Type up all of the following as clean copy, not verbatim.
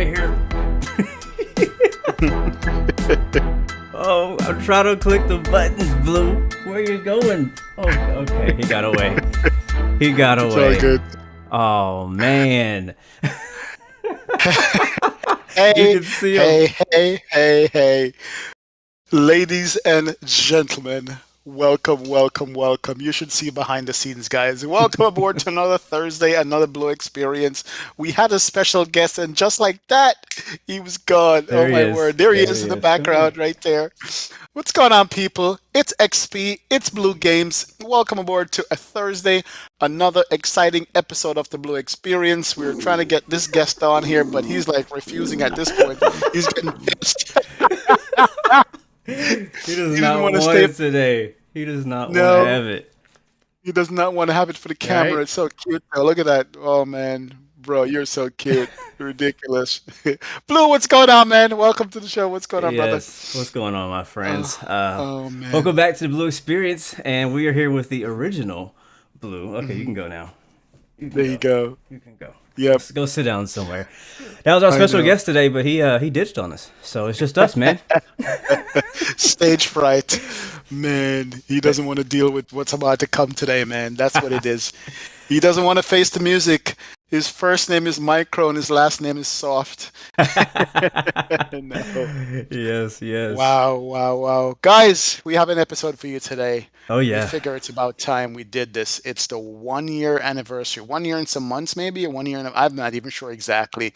over here. Oh, I'm trying to click the buttons, Blue. Where you going? Oh, okay. He got away. He got away. It's all good. Oh, man. Hey, You can see him. hey. Ladies and gentlemen, welcome. You should see behind the scenes, guys. Welcome aboard to another Thursday, another Blu-XPerience. We had a special guest, and just like that, he was gone. There Oh he my is. word. There he There is he in the is. Come here. background right there. What's going on, people? It's XP, it's Blue Games. Welcome aboard to a Thursday, another exciting episode of the Blu-XPerience. We were trying to get this guest on here, but he's like refusing at this point. He's getting pissed. He He does didn't not want to want stay. it today. He does not want to No, have it. he does not want to have it for the camera. Right? It's so cute, though. Look at that. Oh man, bro, you're so cute. Ridiculous. Blue, what's going on, man? Welcome to the show. What's going on, brother? Yes. What's going on, my Oh, friends? oh man. Welcome back to the Blu-XPerience, and we are here with the original Blue. Okay, you hmm can go now. You can There you go. go. You can go. Yep, Go sit down somewhere. That was our I special know. guest today, but he ditched on us. So it's just us, man. Stage fright. Man, he But doesn't want to deal with what's about to come today, man. That's what it is. He doesn't want to face the music. His first name is Micro and his last name is Soft. No. yes. Wow. Guys, we have an episode for you today. Oh We yeah. figure it's about time we did this. It's the 1 year anniversary, 1 year and some months, maybe, or 1 year and I'm not even sure exactly,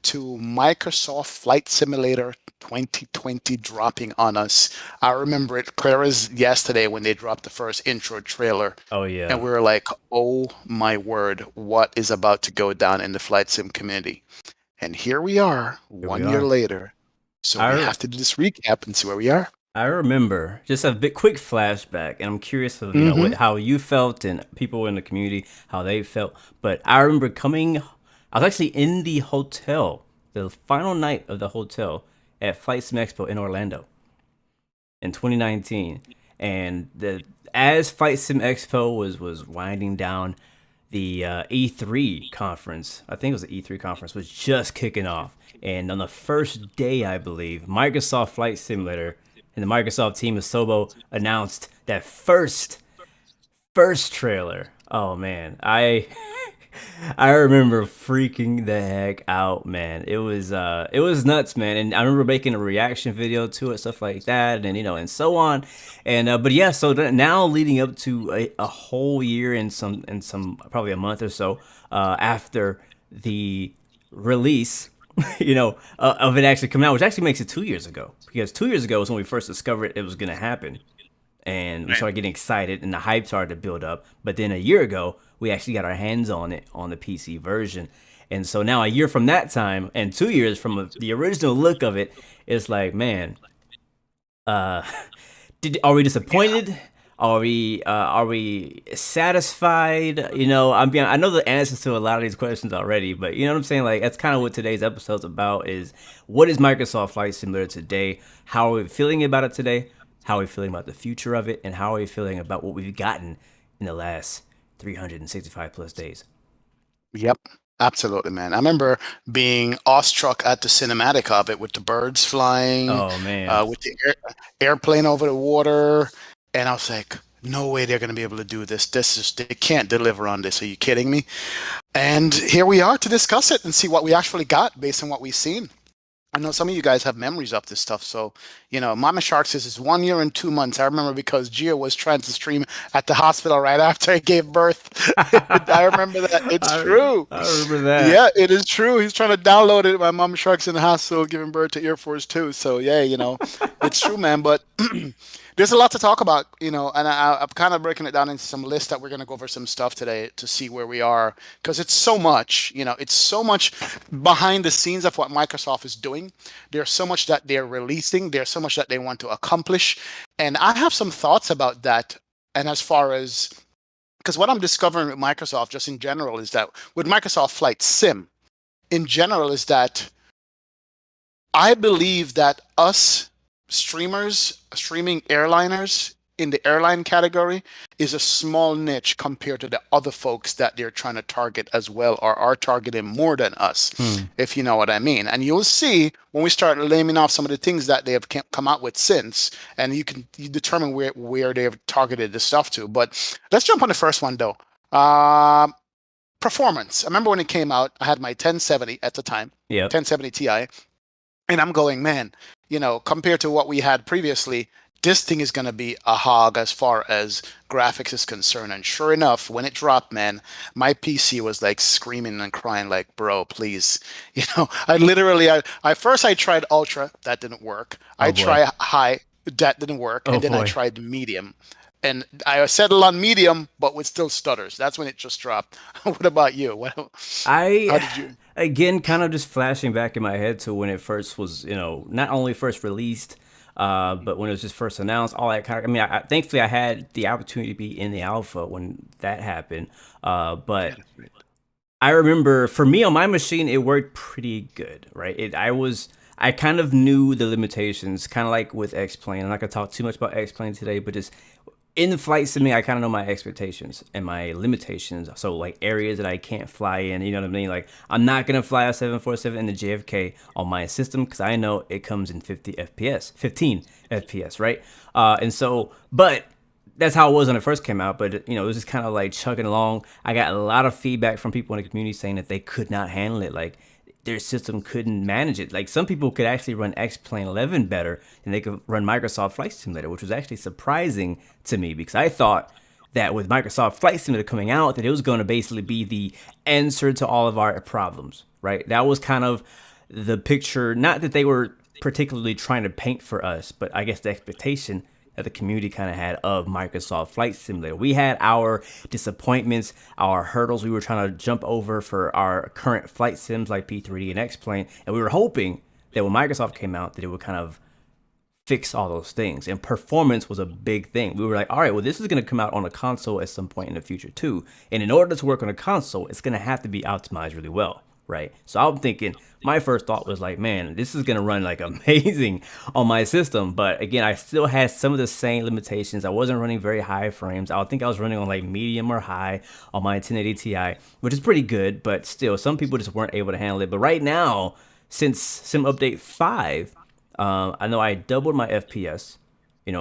to Microsoft Flight Simulator 2020 dropping on us. I remember it clear as yesterday when they dropped the first intro trailer. Oh And yeah. we were like, oh my word, what is about to go down in the flight sim community? And here we are, Here we 1 year are. later. So we I have to do this recap and see where we are. I remember just a bit quick flashback, and I'm curious of Mm-hmm. what how you felt and people in the community how they felt. But I remember coming. I was actually in the hotel, the final night of the hotel at Flight Sim Expo in Orlando in 2019, and the as Flight Sim Expo was winding down, the E3 conference, I think it was the E3 conference, was just kicking off. And on the first day, I believe, Microsoft Flight Simulator and the Microsoft team of Sobo announced that first trailer. Oh man, I remember freaking the heck out, man. It was nuts, man. And I remember making a reaction video to it, stuff like that, and and so on. And but yeah, so now leading up to a whole year and some probably a month or so after the release, of it actually coming out, which actually makes it 2 years ago, because 2 years ago was when we first discovered it was gonna happen, and we Right. started getting excited and the hype started to build up. But then a year ago, we actually got our hands on it on the PC version. And so now a year from that time and 2 years from the original look of it, it's like, man, uh, are we disappointed? Are we satisfied? I know the answers to a lot of these questions already, but you know what I'm saying? Like that's kind of what today's episode's about is what is Microsoft Flight Simulator today? How are we feeling about it today? How are we feeling about the future of it? And how are we feeling about what we've gotten in the last 365 plus days? Yep. Absolutely, man. I remember being awestruck at the cinematic of it with the birds flying, Oh man. with the airplane over the water, and I was like, no way they're going to be able to do this. They can't deliver on this. Are you kidding me? And here we are to discuss it and see what we actually got based on what we've seen. I know some of you guys have memories of this stuff. So, Mama Shark says it's 1 year and 2 months. I remember because Gia was trying to stream at the hospital right after I gave birth. I remember that. It's I true. I remember that. Yeah, it is true. He's trying to download it. My Mama Shark's in the hospital giving birth to Air Force Two. So, yeah, it's true, man. But there's a lot to talk about, and I'm kind of breaking it down into some lists that we're going to go over some stuff today to see where we are because it's so much, it's so much behind the scenes of what Microsoft is doing. There's so much that they're releasing, there's so much that they want to accomplish. And I have some thoughts about that. And as far as because what I'm discovering with Microsoft just in general is that with Microsoft Flight Sim in general is that I believe that us streamers, streaming airliners, in the airline category is a small niche compared to the other folks that they're trying to target as well, or are targeting more than us, Hmm. if you know what I mean. And you'll see when we start naming off some of the things that they have come out with since, and you determine where they have targeted the stuff to. But let's jump on the first one though. Performance. I remember when it came out, I had my 1070 at the time, Yep. 1070 Ti, and I'm going, man, compared to what we had previously, this thing is going to be a hog as far as graphics is concerned. And sure enough, when it dropped, man, my PC was like screaming and crying, like, bro, please. I literally, I first I tried ultra, that didn't work. Oh I boy. tried high, that didn't work. Oh And then I boy. tried medium. And I settled on medium, but with still stutters. That's when it just dropped. What about you? How I did you? again kind of just flashing back in my head to when it first was, not only first released, but when it was just first announced, all that kind of. I mean, thankfully I had the opportunity to be in the alpha when that happened. But I remember for me on my machine, it worked pretty good, right? I kind of knew the limitations, kind of like with X Plane. I'm not gonna talk too much about X Plane today, but just in the flight sim, I kind of know my expectations and my limitations. So like areas that I can't fly in, you know what I mean? Like I'm not gonna fly a 747 in the JFK on my system because I know it comes in 50 FPS, 15 FPS, right? And so, but that's how it was when it first came out. But it was just kind of like chugging along. I got a lot of feedback from people in the community saying that they could not handle it. Like their system couldn't manage it. Like some people could actually run X-Plane 11 better than they could run Microsoft Flight Simulator, which was actually surprising to me because I thought that with Microsoft Flight Simulator coming out, that it was going to basically be the answer to all of our problems, right? That was kind of the picture. Not that they were particularly trying to paint for us, but I guess the expectation that the community kind of had of Microsoft Flight Simulator. We had our disappointments, our hurdles we were trying to jump over for our current flight sims like P3D and X-Plane, and we were hoping that when Microsoft came out that it would kind of fix all those things. And performance was a big thing. We were like, all right, well, this is going to come out on a console at some point in the future too. And in order to work on a console, it's going to have to be optimized really well, right? So I'm thinking, my first thought was like, man, this is going to run like amazing on my system. But again, I still had some of the same limitations. I wasn't running very high frames. I think I was running on like medium or high on my 1080 Ti, which is pretty good, but still, some people just weren't able to handle it. But right now, since Sim Update 5, I know I doubled my FPS.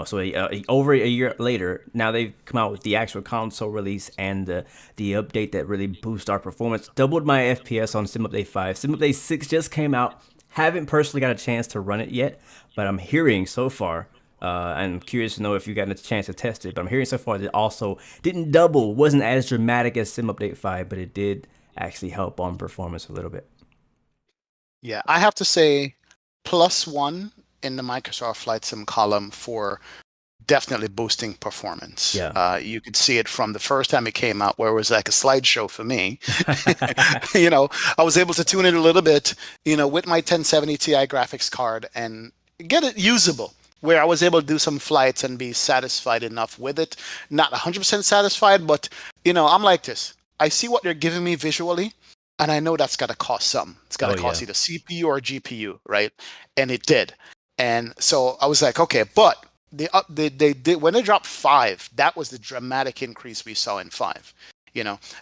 So over a year later, now they've come out with the actual console release and the update that really boosts our performance. Doubled my FPS on Sim Update 5. Sim Update 6 just came out. Haven't personally got a chance to run it yet, but I'm hearing so far. I'm curious to know if you got a chance to test it, but I'm hearing so far that it also didn't double, wasn't as dramatic as Sim Update 5, but it did actually help on performance a little bit. Yeah, I have to say +1 in the Microsoft Flight Sim column for definitely boosting performance. Yeah. You could see it from the first time it came out, where it was like a slideshow for me. I was able to tune it a little bit, with my 1070 Ti graphics card and get it usable, where I was able to do some flights and be satisfied enough with it. Not 100% satisfied, but, I'm like this. I see what they're giving me visually, and I know that's got to cost some. It's got Oh to cost yeah. either CPU or GPU, right? And it did. And so I was like, okay, but they did when they dropped 5. That was the dramatic increase we saw in 5.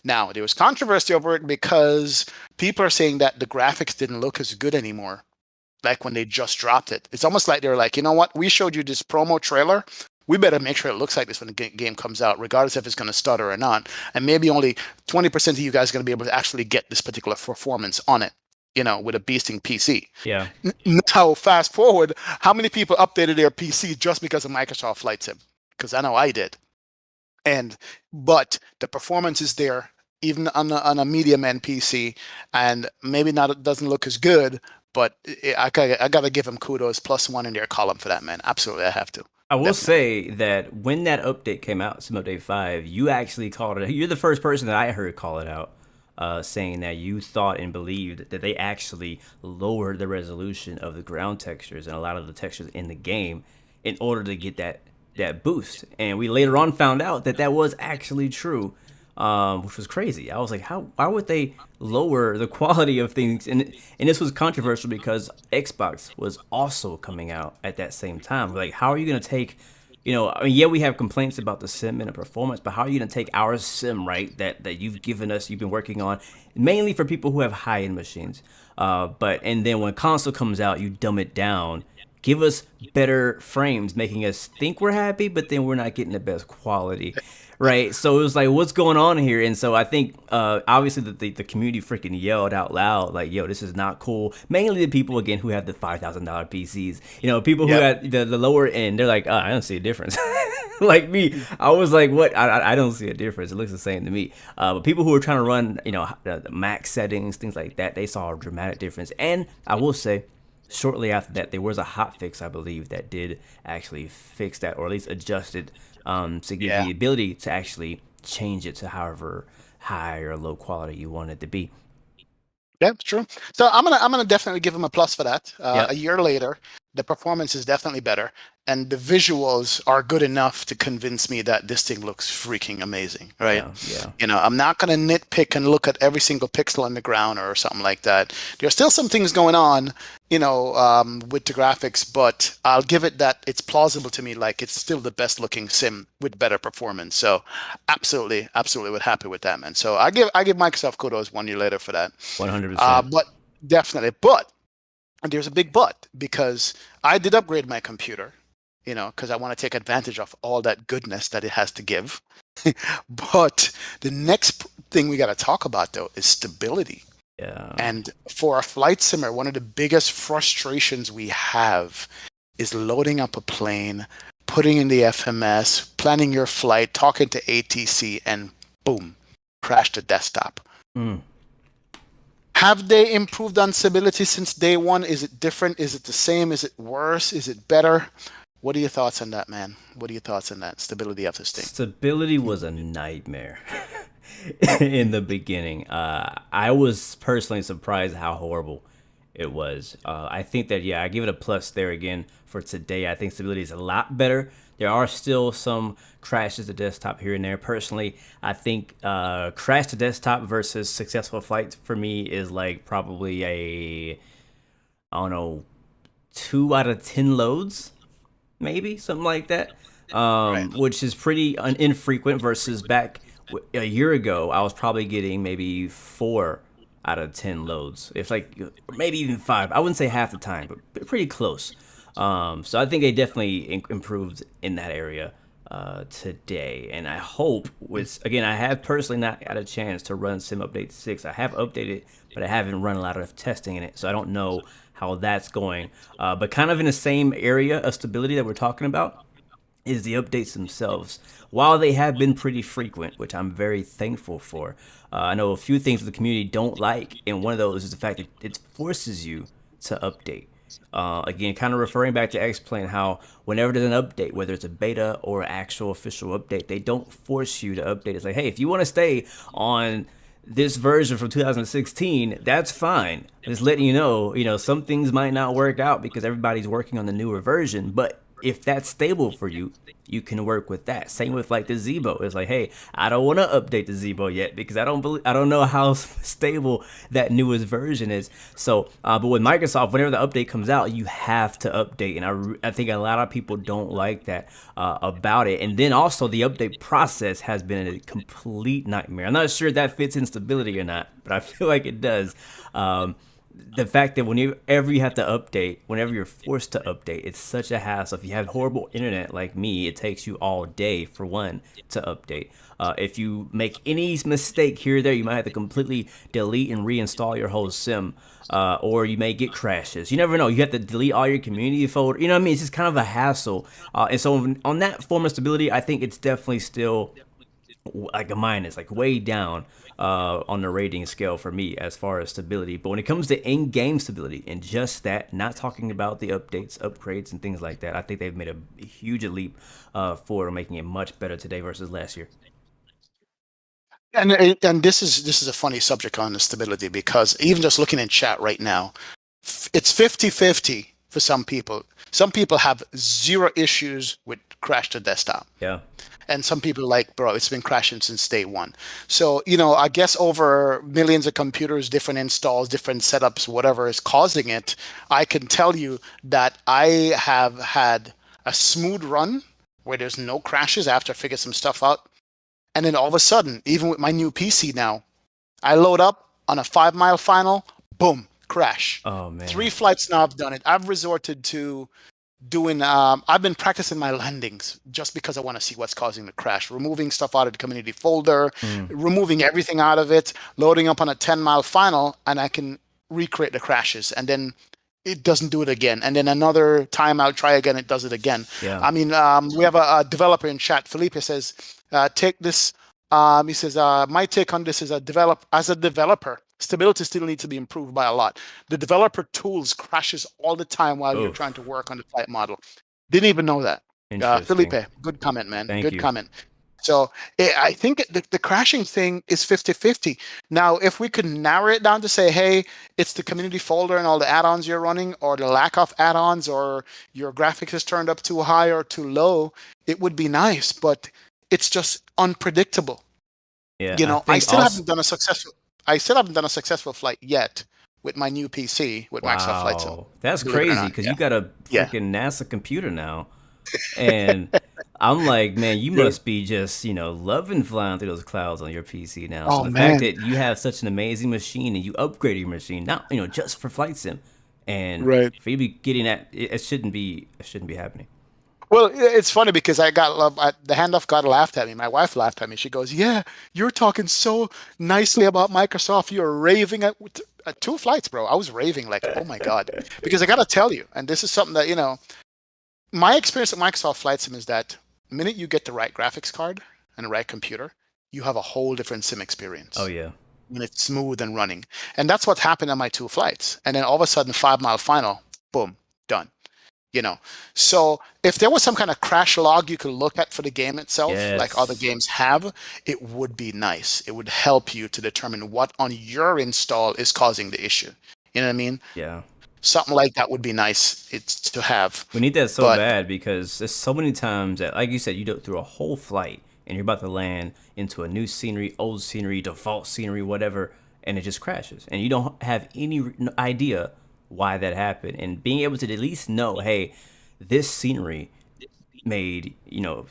Now there was controversy over it because people are saying that the graphics didn't look as good anymore, like when they just dropped it. It's almost like they're like, you know what? We showed you this promo trailer. We better make sure it looks like this when the game comes out, regardless if it's going to stutter or not. And maybe only 20% of you guys are going to be able to actually get this particular performance on it, with a beasting PC. Yeah. Now, fast forward, how many people updated their PC just because of Microsoft Flight Sim? Because I know I did. But the performance is there, even on a medium end PC, and maybe not it doesn't look as good, but I gotta give them kudos, +1 in their column for that, man. Absolutely, I have to. I will Definitely. say that when that update came out, Sim Update 5, you actually called it. You're the first person that I heard call it out, saying that you thought and believed that they actually lowered the resolution of the ground textures and a lot of the textures in the game in order to get that boost. And we later on found out that that was actually true, which was crazy. I was like, why would they lower the quality of things? And this was controversial because Xbox was also coming out at that same time. Like, how are you going to take I mean, yeah, we have complaints about the sim and the performance, but how are you going to take our sim, right, that you've given us, you've been working on, mainly for people who have high end machines, and then when console comes out, you dumb it down, give us better frames, making us think we're happy, but then we're not getting the best quality, right? So it was like, what's going on here? And so I think obviously the community freaking yelled out loud, like, yo, this is not cool. Mainly the people, again, who have the $5,000 PCs. People who Yep. had the lower end, they're like, oh, I don't see a difference. Like me, I was like, what? I don't see a difference. It looks the same to me. But people who are trying to run, the max settings, things like that, they saw a dramatic difference. And I will say, shortly after that, there was a hot fix, I believe, that did actually fix that, or at least adjust it, to give you Yeah. the ability to actually change it to however high or low quality you want it to be. Yeah, it's true. So I'm gonna definitely give him a plus for that. A Yep. year later, the performance is definitely better, and the visuals are good enough to convince me that this thing looks freaking amazing, right? Yeah. Yeah. I'm not gonna nitpick and look at every single pixel on the ground or something like that. There's still some things going on, with the graphics, but I'll give it that it's plausible to me, like it's still the best looking sim with better performance. So absolutely, absolutely, would happy with that, man. So I give Microsoft kudos 1 year later for that. 100%. But definitely, but there's a big but because I did upgrade my computer, because I want to take advantage of all that goodness that it has to give. But the next thing we got to talk about though is stability. Yeah. And for a flight simmer, one of the biggest frustrations we have is loading up a plane, putting in the FMS, planning your flight, talking to ATC, and boom, crash the desktop. Mm. Have they improved on stability since day one? Is it different? Is it the same? Is it worse? Is it better? What are your thoughts on that, man? What are your thoughts on that stability of this thing? Stability was a nightmare in the beginning. I was personally surprised how horrible it was. I think that, yeah, I give it a plus there again for today. I think stability is a lot better. There are still some crashes to desktop here and there. Personally, I think crash to desktop versus successful flight for me is like probably I don't know, 2 out of 10 loads, maybe something like that, Right. which is pretty infrequent. Versus back a year ago, I was probably getting maybe 4 out of 10 loads. It's like maybe even five. I wouldn't say half the time, but pretty close. So I think they definitely improved in that area today, and I hope with again, I have personally not had a chance to run Sim Update 6. I have updated, but I haven't run a lot of testing in it, so I don't know how that's going. But kind of in the same area of stability that we're talking about is the updates themselves. While they have been pretty frequent, which I'm very thankful for, I know a few things that the community don't like, and one of those is the fact that it forces you to update. Again, kind of referring back to X-Plane, how whenever there's an update, whether it's a beta or actual official update, they don't force you to update. It's like, hey, if you want to stay on this version from 2016, that's fine. Just letting some things might not work out because everybody's working on the newer version, but if that's stable for you, you can work with that. Same with like the Zebo. It's like, hey, I don't want to update the Zebo yet because I don't know how stable that newest version is. So, but with Microsoft, whenever the update comes out, you have to update, and I think a lot of people don't like that about it. And then also the update process has been a complete nightmare. I'm not sure if that fits in stability or not, but I feel like it does. The fact that whenever you have to update, whenever you're forced to update, it's such a hassle. If you have horrible internet like me, it takes you all day for one to update. If you make any mistake here or there, you might have to completely delete and reinstall your whole sim, or you may get crashes. You never know. You have to delete all your community folder. You know what I mean? It's just kind of a hassle. And so on that form of stability, I think it's definitely still like a minus, like way down on the rating scale for me as far as stability. But when it comes to in-game stability and just that, not talking about the updates, upgrades, and things like that, I think they've made a huge leap forward, making it much better today versus last year. And this is a funny subject on the stability because even just looking in chat right now, it's 50-50 for some people. Some people have zero issues with crash to desktop. Yeah. And some people are like, bro, it's been crashing since day one. So, I guess over millions of computers, different installs, different setups, whatever is causing it, I can tell you that I have had a smooth run where there's no crashes after I figure some stuff out. And then all of a sudden, even with my new PC now, I load up on a 5 mile final, boom, crash. Oh Three man. flights now I've done it. I've resorted to doing I've been practicing my landings just because I want to see what's causing the crash, removing stuff out of the community folder, Mm. removing everything out of it, loading up on a 10 mile final, and I can recreate the crashes, and then it doesn't do it again, and then another time I'll try again, it does it again. Yeah. I mean, we have a developer in chat. Felipe says, take this. He says, my take on this is as a developer, stability still needs to be improved by a lot. The developer tools crashes all the time while you're trying Oof. to work on the flight model. Didn't even know that. Felipe, Interesting. good comment, man. Thank Good you. comment. So I think the crashing thing is 50-50. Now, if we could narrow it down to say, hey, it's the community folder and all the add-ons you're running, or the lack of add-ons, or your graphics is turned up too high or too low, it would be nice, but it's just unpredictable. Yeah, You I know, I think still also. haven't done a successful I still haven't done a successful flight yet with my new PC with Microsoft Flight Sim. Wow, that's Believe it or crazy not. because Yeah. you got a Yeah. freaking NASA computer now, and I'm like, man, you Yeah. must be just loving flying through those clouds on your PC now. So Oh the fact man. that you have such an amazing machine and you upgraded your machine, not just for flight sim, and Right. for you to be getting that, it shouldn't be happening. Well, it's funny because the handoff god laughed at me. My wife laughed at me. She goes, "Yeah, you're talking so nicely about Microsoft. You're raving at 2 flights, bro. I was raving like, oh my god, because I gotta tell you, and this is something that my experience at Microsoft Flight Sim is that the minute you get the right graphics card and the right computer, you have a whole different sim Oh experience yeah, when it's smooth and running. And that's what's happened on my 2 flights. And then all of a sudden, 5 mile final, boom, done. you know so if there was some kind of crash log you could look at for the game itself, like other yes, games have, it would be nice. It would help you to determine what on your install is causing the issue. You know what I mean? yeah. Something like that would be nice it's to have. We need that so But bad because there's so many times that, like you said, you go through a whole flight and you're about to land into a new scenery, old scenery, default scenery, whatever, and it just crashes, and you don't have any idea why that happened. And being able to at least know, hey, this scenery made your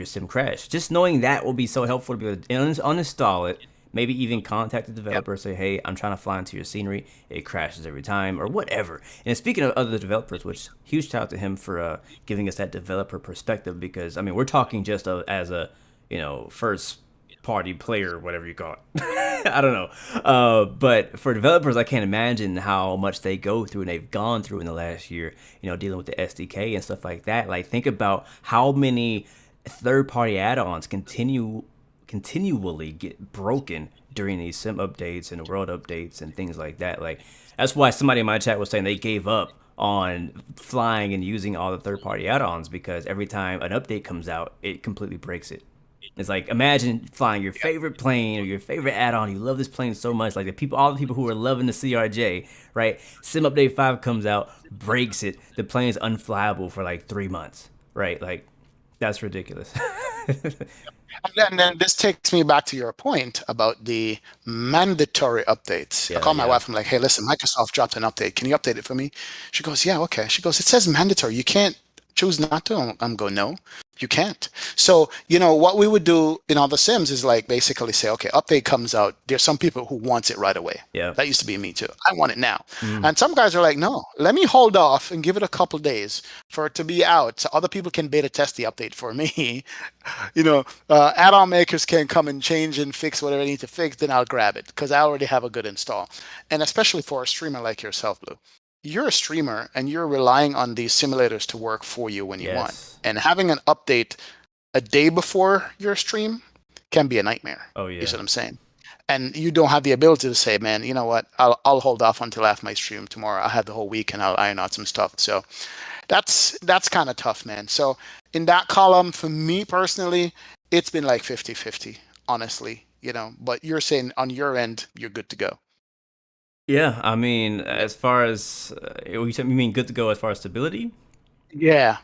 sim crash. Just knowing that will be so helpful to be able to uninstall it. Maybe even contact the yep. developer, say, "Hey, I'm trying to fly into your scenery. It crashes every time," or whatever. And speaking of other developers, which huge shout out to him for giving us that developer perspective, because I mean we're talking just as a first party player, whatever you call it. I don't know. But for developers, I can't imagine how much they go through and they've gone through in the last year, dealing with the SDK and stuff like that. Like, think about how many third party add ons continually get broken during these sim updates and world updates and things like that. Like, that's why somebody in my chat was saying they gave up on flying and using all the third party add ons because every time an update comes out, it completely breaks it. It's like, imagine flying your favorite plane or your favorite add-on. You love this plane so much, like all the people who are loving the CRJ, right? Sim Update 5 comes out, breaks it. The plane is unflyable for like 3 months, right? Like, that's ridiculous. And then this takes me back to your point about the mandatory updates. I Yeah, call my yeah, wife. I'm like, hey, listen, Microsoft dropped an update. Can you update it for me? She goes, yeah, okay. She goes, it says mandatory. You can't choose not to. I'm going, no, you can't. So, what we would do in all the Sims is like basically say, okay, update comes out. There's some people who wants it right away. yeah. That used to be me too. I want it now. Mm, And some guys are like, no, let me hold off and give it a couple days for it to be out so other people can beta test the update for me. Add-on makers can come and change and fix whatever they need to fix, then I'll grab it because I already have a good install. And especially for a streamer like yourself, Blue, you're a streamer and you're relying on these simulators to work for you when you want. yes. And having an update a day before your stream can be a nightmare. Oh, You see yeah. what I'm saying? And you don't have the ability to say, man, you know what? I'll hold off until after my stream tomorrow. I have the whole week and I'll iron out some stuff. So that's kind of tough, man. So in that column, for me personally, it's been like 50-50, honestly. But you're saying on your end, you're good to go. Yeah, I mean, Yeah. as far as, you mean good to go as far as stability? Yeah,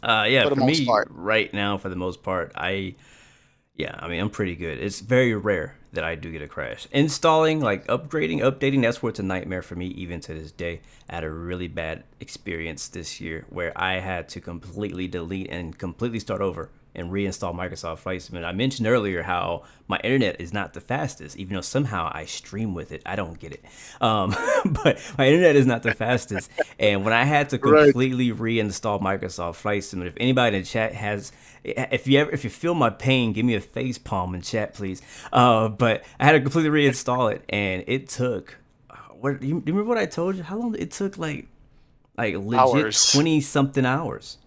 Yeah, for the for most me part. right now, for the most part, yeah, I mean, I'm pretty good. It's very rare that I do get a crash. Installing, like upgrading, updating, that's where it's a nightmare for me even to this day. I had a really bad experience this year where I had to completely delete and completely start over and reinstall Microsoft Flight Simulator. I mentioned earlier how my internet is not the fastest, even though somehow I stream with it. I don't get it. But my internet is not the fastest. And when I had to Right. completely reinstall Microsoft Flight Simulator, if anybody in the chat has, if you feel my pain, give me a face palm in chat, please. But I had to completely reinstall it, and it took. What do you remember what I told you? How long it took? Like legit Hours. 20 something hours.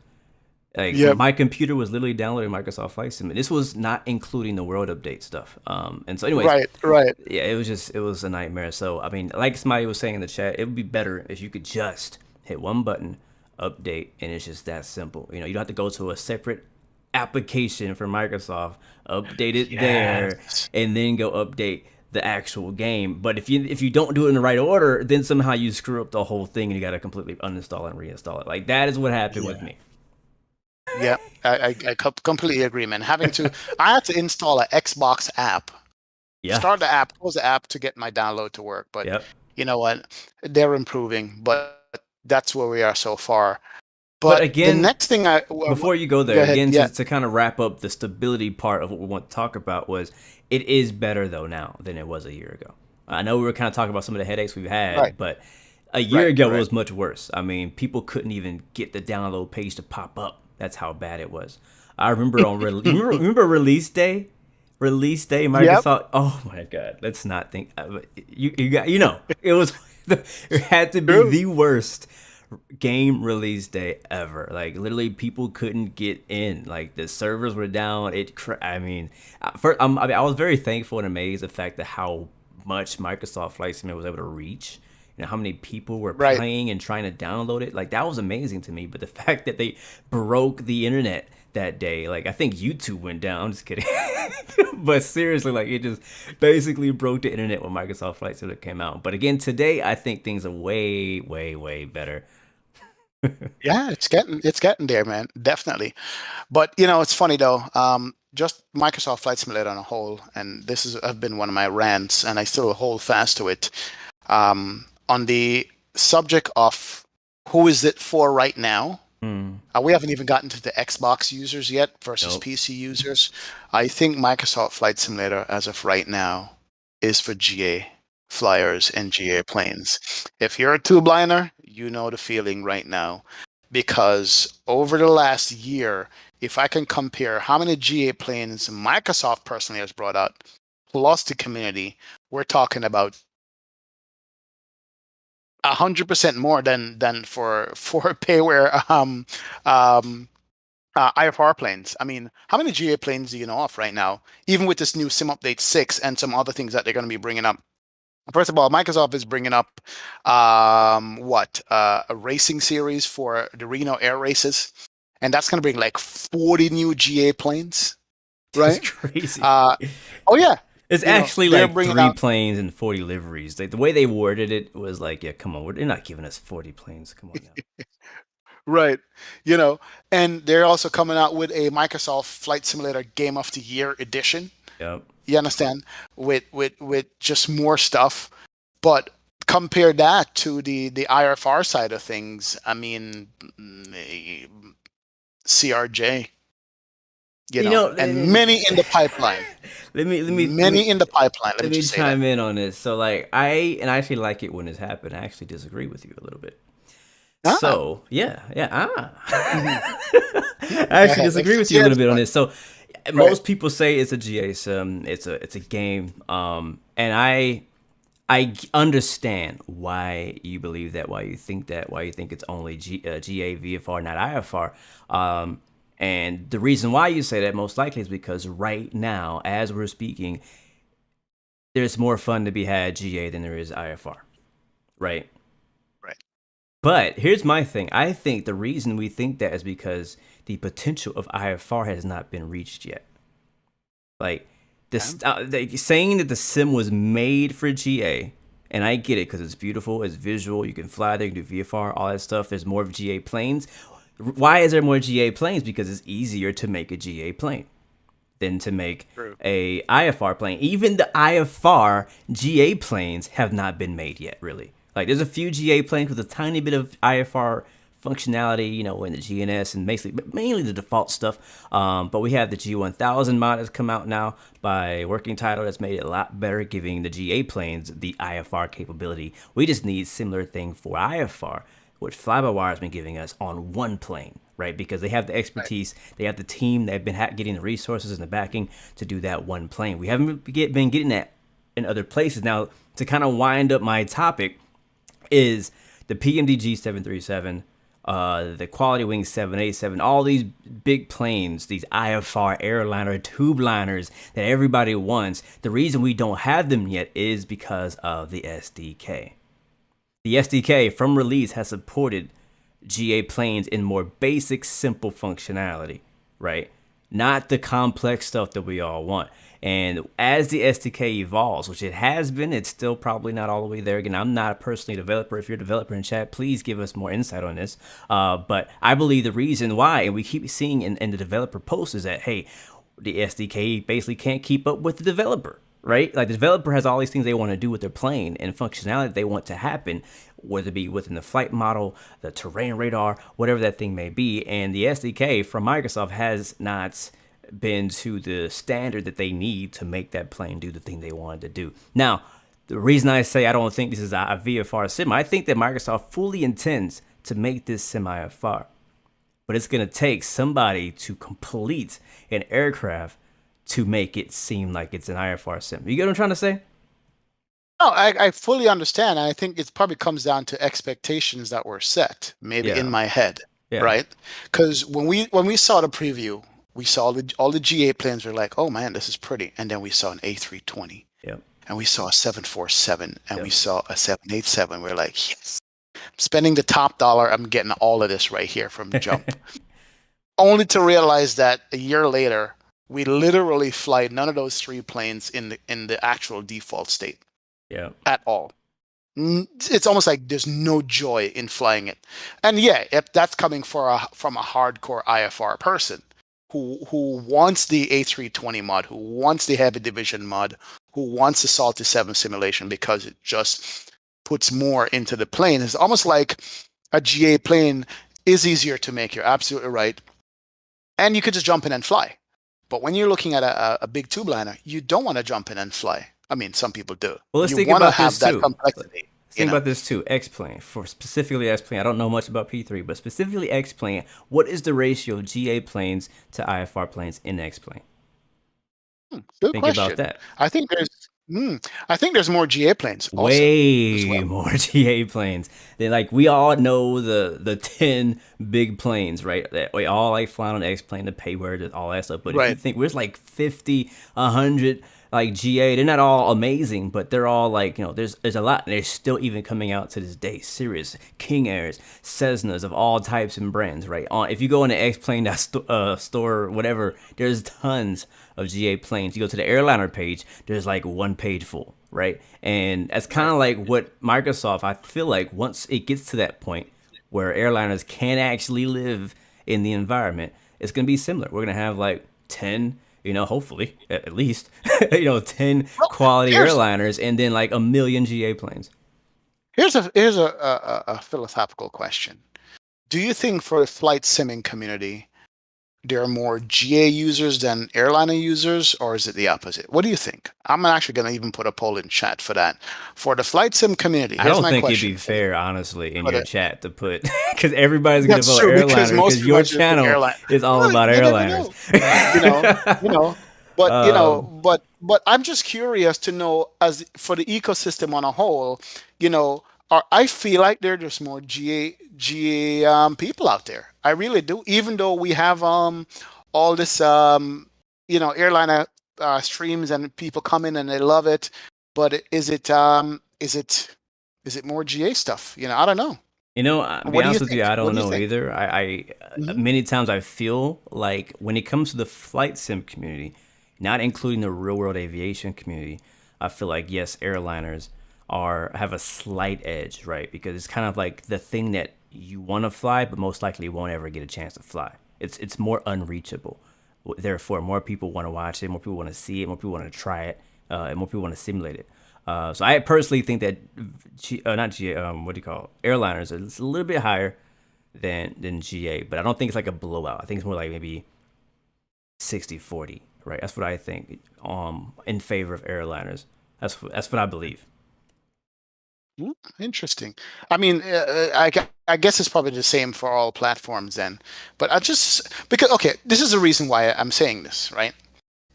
Like Yep. my computer was literally downloading Microsoft Flight Sim. This was not including the world update stuff. And so, anyways, Right. Right. yeah, it was a nightmare. So, I mean, like somebody was saying in the chat, it would be better if you could just hit one button, update, and it's just that simple. You know, you don't have to go to a separate application for Microsoft, update it there, Yes. and then go update the actual game. But if you don't do it in the right order, then somehow you screw up the whole thing and you got to completely uninstall and reinstall it. Like that is what happened with Yeah. me. Yeah. Completely agree, man. I had to install an Xbox app, Yeah. start the app, close the app to get my download to work. But Yep. you know what? They're improving, but that's where we are so far. But But the again, next thing before you go go there, ahead. again, Yeah. to kind of wrap up the stability part of what we want to talk about was it is better though now than it was a year ago. I know we were kind of talking about some of the headaches we've Right. had, but a year Right. ago it Right. was much worse. I mean, people couldn't even get the download page to pop up. That's how bad it was. I remember remember release day? Release day, Yep. Microsoft. Oh my God, let's not think. You got it was it had to be True. the worst game release day ever. Like literally, people couldn't get in. Like the servers were down. I mean, I was very thankful and amazed at the fact that how much Microsoft Flight Simulator was able to reach. You know how many people were Right. playing and trying to download it. Like that was amazing to me. But the fact that they broke the internet that day, like I think YouTube went down. I'm just kidding. But seriously, like it just basically broke the internet when Microsoft Flight Simulator came out. But again, today I think things are way, way, way better. Yeah, it's getting there, man. Definitely. But it's funny though. Just Microsoft Flight Simulator on a whole, and this has have been one of my rants, and I still hold fast to it. On the subject of who is it for right now? Hmm. We haven't even gotten to the Xbox users yet versus Nope. PC users. I think Microsoft Flight Simulator, as of right now, is for GA flyers and GA planes. If you're a two-blinder, you know the feeling right now. Because over the last year, if I can compare how many GA planes Microsoft personally has brought out, plus the community, we're talking about 100% more than for payware IFR planes. I mean, how many GA planes do you know of right now? Even with this new Sim Update 6 and some other things that they're going to be bringing up. First of all, Microsoft is bringing up a racing series for the Reno Air Races, and that's going to bring like 40 new GA planes, It's right? crazy. Oh yeah, It's actually they're like bringing 3 out planes and 40 liveries. Like the way they worded it was like, yeah, come on, they're not giving us 40 planes. Come on now. right, you know, and they're also coming out with a Microsoft Flight Simulator Game of the Year edition. Yep. You understand? With just more stuff. But compare that to the IFR side of things. I mean, CRJ, You know, and many in the pipeline. let Many in the pipeline. Let me me just say that. chime in on this. So like I actually like it when this happened. I actually disagree with you a little bit. Ah, So yeah, yeah. mhm. I Go actually ahead. disagree with you a Yeah, little that's bit on fine. this. So Right. most people say it's a GA sim. It's a game. And I understand why you believe that, why you think that, why you think it's only GA VFR, not IFR. And the reason why you say that most likely is because right now, as we're speaking, there's more fun to be had GA than there is IFR, right? Right. But here's my thing. I think the reason we think that is because the potential of IFR has not been reached yet. Like Okay. this, saying that the sim was made for GA, and I get it because it's beautiful, it's visual, you can fly there, you can do VFR, all that stuff. There's more of GA planes. Why is there more GA planes? Because it's easier to make a GA plane than to make True. a IFR plane. Even the IFR GA planes have not been made yet, really. Like there's a few GA planes with a tiny bit of IFR functionality, in the GNS and mainly the default stuff. But we have the G1000 mod that's come out now by Working Title that's made it a lot better, giving the GA planes the IFR capability. We just need similar thing for IFR, which Fly-by-Wire has been giving us on one plane, right? Because they have the Right. expertise, they have the team, they've been getting the resources and the backing to do that one plane. We haven't been getting that in other places. Now, to kind of wind up my topic, is the PMDG 737, the Quality Wing 787, all these big planes, these IFR airliner tube liners that everybody wants. The reason we don't have them yet is because of the SDK. The SDK from release has supported GA planes in more basic, simple functionality, right? Not the complex stuff that we all want. And as the SDK evolves, which it has been, it's still probably not all the way there. Again, I'm not personally a developer. If you're a developer in chat, please give us more insight on this. But I believe the reason why, and we keep seeing in the developer posts, is that, hey, the SDK basically can't keep up with the developer, right? Like the developer has all these things they want to do with their plane and functionality they want to happen, whether it be within the flight model, the terrain radar, whatever that thing may be. And the SDK from Microsoft has not been to the standard that they need to make that plane do the thing they wanted to do. Now, the reason I say I don't think this is a VFR sim, I think that Microsoft fully intends to make this semi-FR, but it's going to take somebody to complete an aircraft to make it seem like it's an IFR sim. You get what I'm trying to say? No, I fully understand. I think it probably comes down to expectations that were set, maybe in Yeah. my head, Yeah. right? Because when we saw the preview, we saw all the G8 planes were like, oh man, this is pretty. And then we saw an A320, Yep. and we saw a 747, and we Yep. saw a 787. We're like, yes, I'm spending the top dollar. I'm getting all of this right here from jump. Only to realize that a year later, we literally fly none of those three planes in the actual default state Yep. at all. It's almost like there's no joy in flying it. And yeah, if that's coming from a hardcore IFR person who wants the A320 mod, who wants the Heavy Division mod, who wants the Salty 7 simulation because it just puts more into the plane. It's almost like a GA plane is easier to make. You're absolutely right. And you could just jump in and fly. But when you're looking at a big tube liner, you don't want to jump in and fly. I mean, some people do. Well, let's You think want to about have this that too. complexity. Think about this too. X-Plane, for specifically X-Plane. I don't know much about P3, but specifically X-Plane, what is the ratio of GA planes to IFR planes in X-Plane? Good Think about question. that. I think there's I think there's more GA planes also as Way well. more GA planes. They like we all know the 10 big planes, right? That we all like flying on X-Plane, the payword, all that stuff. But if you Right. think there's like 50, 100 like GA, they're not all amazing, but they're all like, there's a lot. And they're still even coming out to this day. Sirius, King Airs, Cessnas of all types and brands, right? If you go on the X-Plane store, whatever, there's tons of GA planes. You go to the airliner page, there's like one page full, right? And that's kind of like what Microsoft, I feel like once it gets to that point where airliners can actually live in the environment, it's going to be similar. We're going to have like 10, hopefully at least, 10 Well, quality here's airliners and then like a million GA planes. here's a philosophical question. Do you think for the flight simming community, there are more GA users than airliner users, or is it the opposite? What do you think? I'm actually going to even put a poll in chat for that. For the flight sim community, I here's don't my think it'd be question. fair, honestly, in For your the, chat to put because everybody's gonna that's vote true because airliner most because people your are just the channel airline. is all Well, about you never airliners. know. you know, you know. But um, but I'm just curious to know as for the ecosystem on a whole, I feel like there are just more GA people out there. I really do. Even though we have all this airliner streams and people come in and they love it, but is it more GA stuff? I don't know. To be What do you honest with you, think? I What don't do you know think? either. I Hmm. many times I feel like when it comes to the flight sim community, not including the real world aviation community, I feel like yes, airliners have a slight edge, right? Because it's kind of like the thing that you want to fly, but most likely won't ever get a chance to fly. It's more unreachable. Therefore, more people want to watch it, more people want to see it, more people want to try it, and more people want to simulate it. So I personally think that not G, what do you call it? Airliners is a little bit higher than GA, but I don't think it's like a blowout. I think it's more like maybe 60-40, right? That's what I think. In favor of airliners. That's what I believe. Interesting. I mean, I guess it's probably the same for all platforms then. But I just because okay, this is the reason why I'm saying this, right?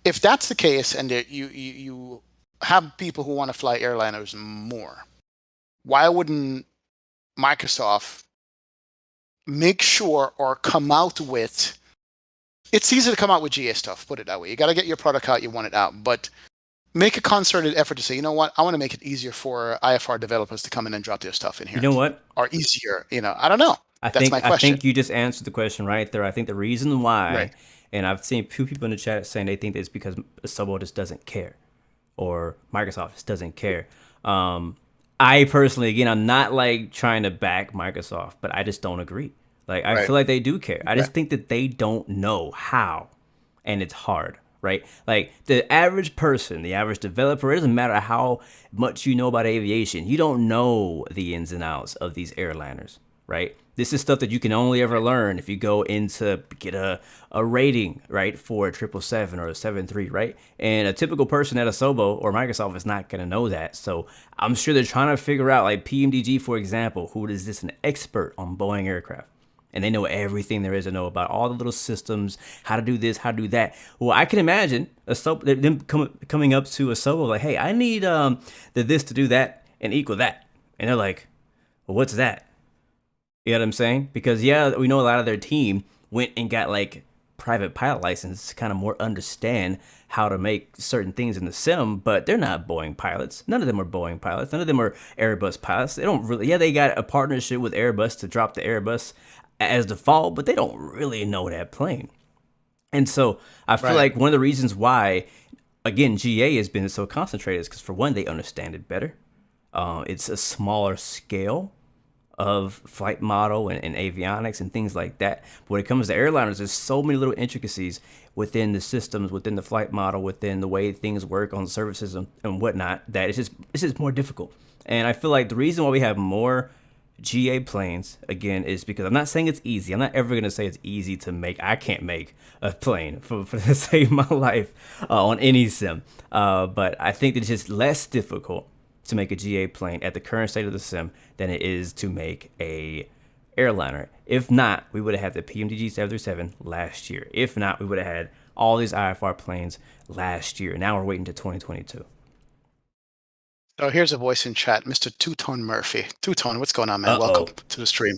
If that's the case, and you have people who want to fly airliners more, why wouldn't Microsoft make sure or come out with? It's easy to come out with GA stuff. Put it that way. You got to get your product out. You want it out, but make a concerted effort to say, you know what, I want to make it easier for IFR developers to come in and drop their stuff in You here, know what? or easier. I don't know. I That's think my I question. think you just answered the question right there. I think the reason Right. why, and I've seen two people in the chat saying they think that it's because Asobo just doesn't care, or Microsoft just doesn't care. I personally, again, I'm not like trying to back Microsoft, but I just don't agree. Like I Right. feel like they do care. I Right. just think that they don't know how, and it's hard, right? Like the average person, the average developer, it doesn't matter how much you know about aviation, you don't know the ins and outs of these airliners, right? This is stuff that you can only ever learn if you go into get a rating, right, for a 777 or a 73, right? And a typical person at Asobo or Microsoft is not going to know that. So I'm sure they're trying to figure out, like PMDG, for example, who is this an expert on Boeing aircraft? And they know everything there is to know about all the little systems, how to do this, how to do that. Well, I can imagine them coming up to Asobo like, hey, I need the this to do that and equal that. And they're like, well, what's that? You know what I'm saying? Because yeah, we know a lot of their team went and got like private pilot license to kind of more understand how to make certain things in the sim, but they're not Boeing pilots. None of them are Boeing pilots. None of them are Airbus pilots. They don't really, yeah, they got a partnership with Airbus to drop the Airbus as default, but they don't really know that plane. And so I feel Right. like one of the reasons why, again, GA has been so concentrated is because for one, they understand it better. It's a smaller scale of flight model and avionics and things like that. But when it comes to airliners, there's so many little intricacies within the systems, within the flight model, within the way things work on services and whatnot, that it's just more difficult. And I feel like the reason why we have more GA planes again is because I'm not saying it's easy. I'm not ever gonna say it's easy to make. I can't make a plane for to save my life on any sim. But I think it's just less difficult to make a GA plane at the current state of the sim than it is to make a airliner. If not, we would have had the PMDG 737 last year. If not, we would have had all these IFR planes last year. Now we're waiting to 2022. So here's a voice in chat, Mr. Two-Tone Murphy. Two-Tone, what's going on, man? Welcome Uh-oh. to the stream.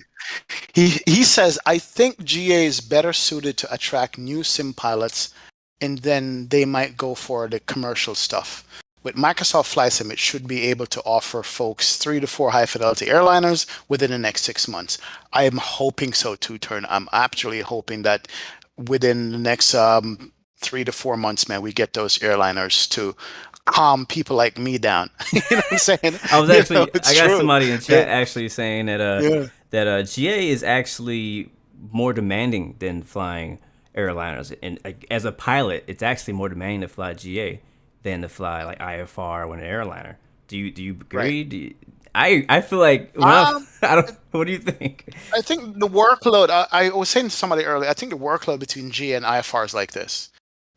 He says, I think GA is better suited to attract new sim pilots, and then they might go for the commercial stuff. With Microsoft Flight Sim, it should be able to offer folks 3 to 4 high fidelity airliners within the next 6 months. I am hoping so, Two-Turn. I'm actually hoping that within the next 3 to 4 months, man, we get those airliners to calm people like me down. You know what I'm saying? I was actually I It's got true. somebody in Yeah. chat actually saying that Yeah. GA is actually more demanding than flying airliners. And as a pilot, it's actually more demanding to fly GA than to fly like IFR when an airliner. Do you Right. agree? I feel like Um, I don't. What do you think? I think the workload, I was saying to somebody earlier, I think the workload between GA and IFR is like this.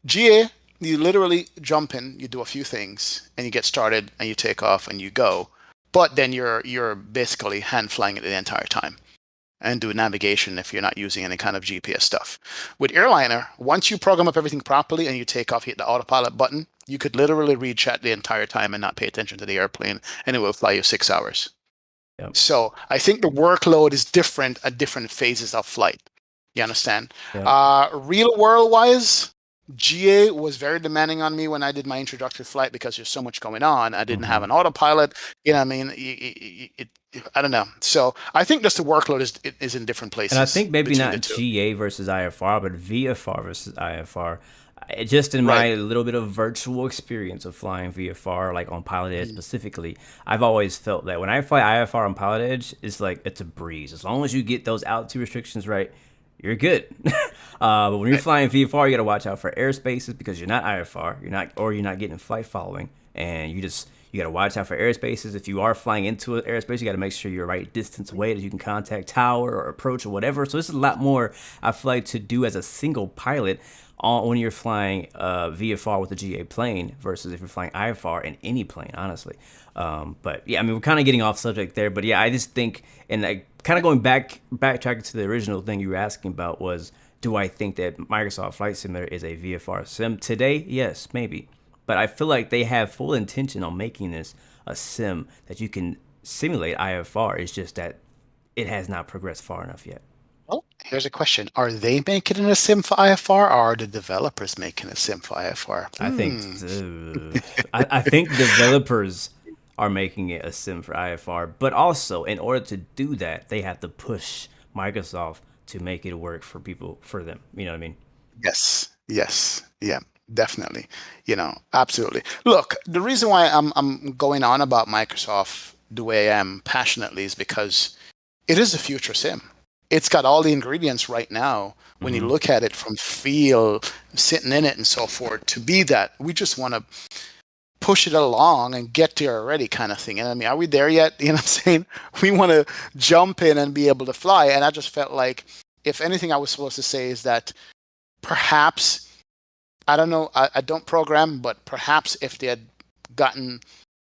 GA, you literally jump in, you do a few things, and you get started, and you take off, and you go. But then you're basically hand flying it the entire time, and do navigation if you're not using any kind of GPS stuff. With airliner, once you program up everything properly and you take off, hit the autopilot button, you could literally read chat the entire time and not pay attention to the airplane, and it will fly you 6 hours. Yep. So I think the workload is different at different phases of flight. You understand? Yep. Real world wise, GA was very demanding on me when I did my introductory flight because there's so much going on. I didn't have an autopilot. You know what I mean? I don't know. So I think just the workload is in different And I places think maybe between the not two. GA versus IFR, but VFR versus IFR. Just in Right. my little bit of virtual experience of flying VFR, like on Pilot Edge specifically, I've always felt that when I fly IFR on Pilot Edge, it's like it's a breeze. As long as you get those altitude restrictions right, you're good. But when you're Right. flying VFR, you got to watch out for airspaces because you're not IFR, you're not getting flight following, and You got to watch out for airspaces. If you are flying into an airspace, you got to make sure you're right distance away that you can contact tower or approach or whatever. So this is a lot more, I feel like, to do as a single pilot when you're flying VFR with a GA plane versus if you're flying IFR in any plane, honestly. But yeah, I mean, we're kind of getting off subject there. But yeah, I just think, and like kind of going backtracking to the original thing you were asking about was, do I think that Microsoft Flight Simulator is a VFR sim today? Yes, maybe. But I feel like they have full intention on making this a sim that you can simulate IFR. It's just that it has not progressed far enough yet. Well, here's a question. Are they making it a sim for IFR, or are the developers making a sim for IFR? I think developers are making it a sim for IFR, but also in order to do that, they have to push Microsoft to make it work for people, for them. You know what I mean? Yes, yeah, definitely. Absolutely. Look, the reason why I'm going on about Microsoft the way I am passionately is because it is a future sim. It's got all the ingredients right now when you look at it from feel, sitting in it and so forth, to be that. We just want to push it along and get there already kind of thing. And I mean, are we there yet? You know what I'm saying? We want to jump in and be able to fly. And I just felt like, if anything I was supposed to say is that perhaps, I don't know, I don't program, but perhaps if they had gotten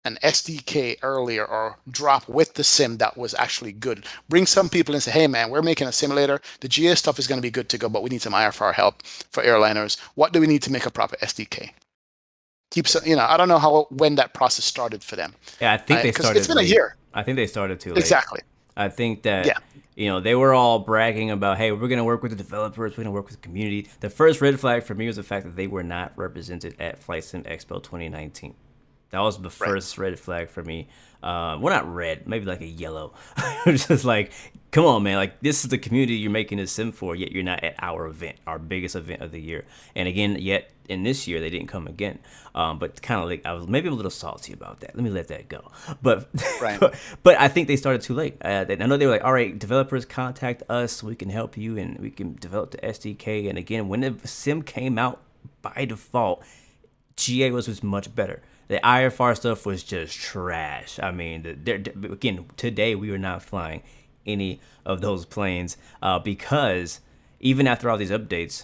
an SDK earlier or drop with the sim that was actually good, bring some people and say, hey man, we're making a simulator. The GA stuff is going to be good to go, but we need some IFR help for airliners. What do we need to make a proper SDK? I don't know when that process started for them. Yeah, I think they started. It's been a year. I think they started too late. Exactly. I think that they were all bragging about, hey, we're gonna work with the developers, we're gonna work with the community. The first red flag for me was the fact that they were not represented at Flight Sim Expo 2019. That was the first red flag for me. Well, not red, maybe like a yellow. It's just like, come on, man. Like, this is the community you're making a sim for, yet you're not at our event, our biggest event of the year. And again, yet in this year, they didn't come again. But kind of like, I was maybe a little salty about that. Let me let that go. But but I think they started too late. I know they were like, all right, developers, contact us. We can help you and we can develop the SDK. And again, when the sim came out, by default, GA was much better. The IFR stuff was just trash. I mean, again, today we were not flying any of those planes because even after all these updates,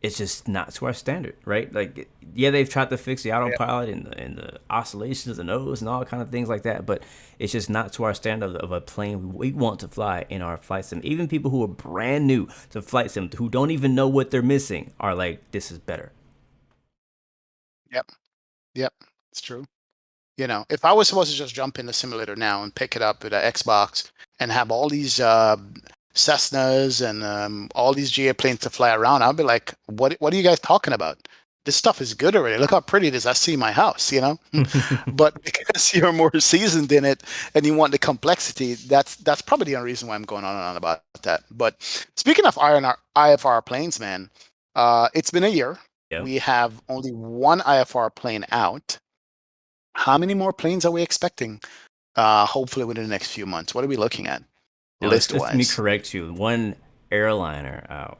it's just not to our standard, right? Like, yeah, they've tried to fix the autopilot and the oscillations of the nose and all kind of things like that, but it's just not to our standard of a plane we want to fly in our flight sim. Even people who are brand new to flight sim, who don't even know what they're missing, are like, this is better. Yep. It's true. If I was supposed to just jump in the simulator now and pick it up with an Xbox and have all these Cessnas and all these GA planes to fly around, I'll be like, what are you guys talking about? This stuff is good already. Look how pretty it is. I see my house, But because you're more seasoned in it and you want the complexity, that's probably the only reason why I'm going on and on about that. But speaking of IFR planes, man, it's been a year. Yep. We have only one IFR plane out. How many more planes are we expecting? Hopefully within the next few months. What are we looking at? List-wise. Let me correct you. One airliner out.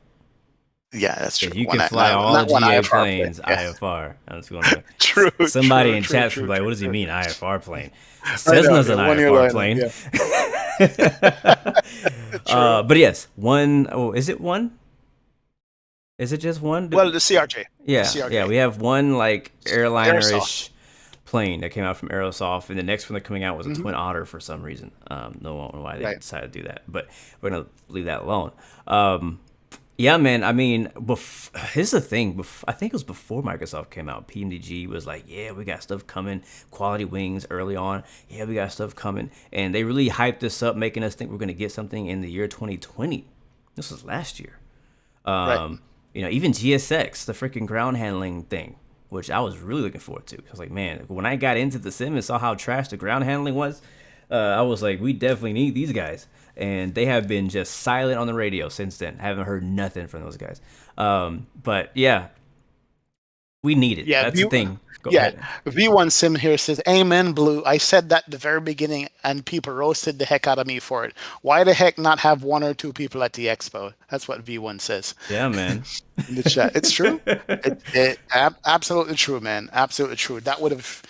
Yeah, that's true. If you can fly all the GA planes, IFR. That's going to true. Somebody in chat will be like, what does he mean, IFR plane? Cessna's an IFR plane. Yeah. But yes, one. Oh, is it one? Is it just one? Well, the CRJ. Yeah, the CRJ. Yeah. We have one like airliner-ish plane that came out from Aerosoft, and the next one that coming out was a Twin Otter for some reason. No one know why they decided to do that, but we're gonna leave that alone. Yeah, man. I mean, here's the thing. I think it was before Microsoft came out. PMDG was like, yeah, we got stuff coming. Quality Wings early on. Yeah, we got stuff coming, and they really hyped this up, making us think we're gonna get something in the year 2020. This was last year. Even GSX, the freaking ground handling thing, which I was really looking forward to. I was like, man, when I got into the sim and saw how trash the ground handling was, I was like, we definitely need these guys. And they have been just silent on the radio since then. I haven't heard nothing from those guys. But yeah, we need it. Yeah, that's the thing. Go ahead. V1 Sim here says, amen, Blue. I said that at the very beginning, and people roasted the heck out of me for it. Why the heck not have one or two people at the expo? That's what V1 says. Yeah, man. In the chat. It's true. Absolutely true, man. Absolutely true. That would have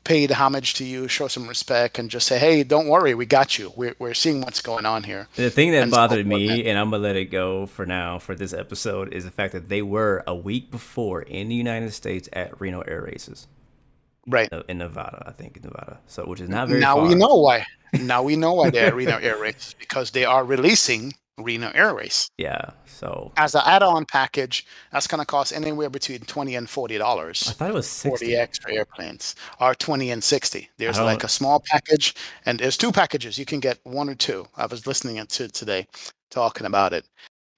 pay the homage to you, show some respect, and just say, "Hey, don't worry, we got you. We're seeing what's going on here," The thing that and so bothered forth, man. me, and I'm gonna let it go for now for this episode, is the fact that they were a week before in the United States at Reno Air Races Right. in Nevada, I think in Nevada, so which is not very Now we far. know why. Now we know why they're Reno Air Race because they are releasing Reno Air Race Yeah, so as an add-on package. That's going to cost anywhere between $20 and I $40 thought it was for the 60. extra airplanes, or 20 and 60. I There's like don't. a small package, and there's two packages. You can get one or two. I was listening to today talking about it.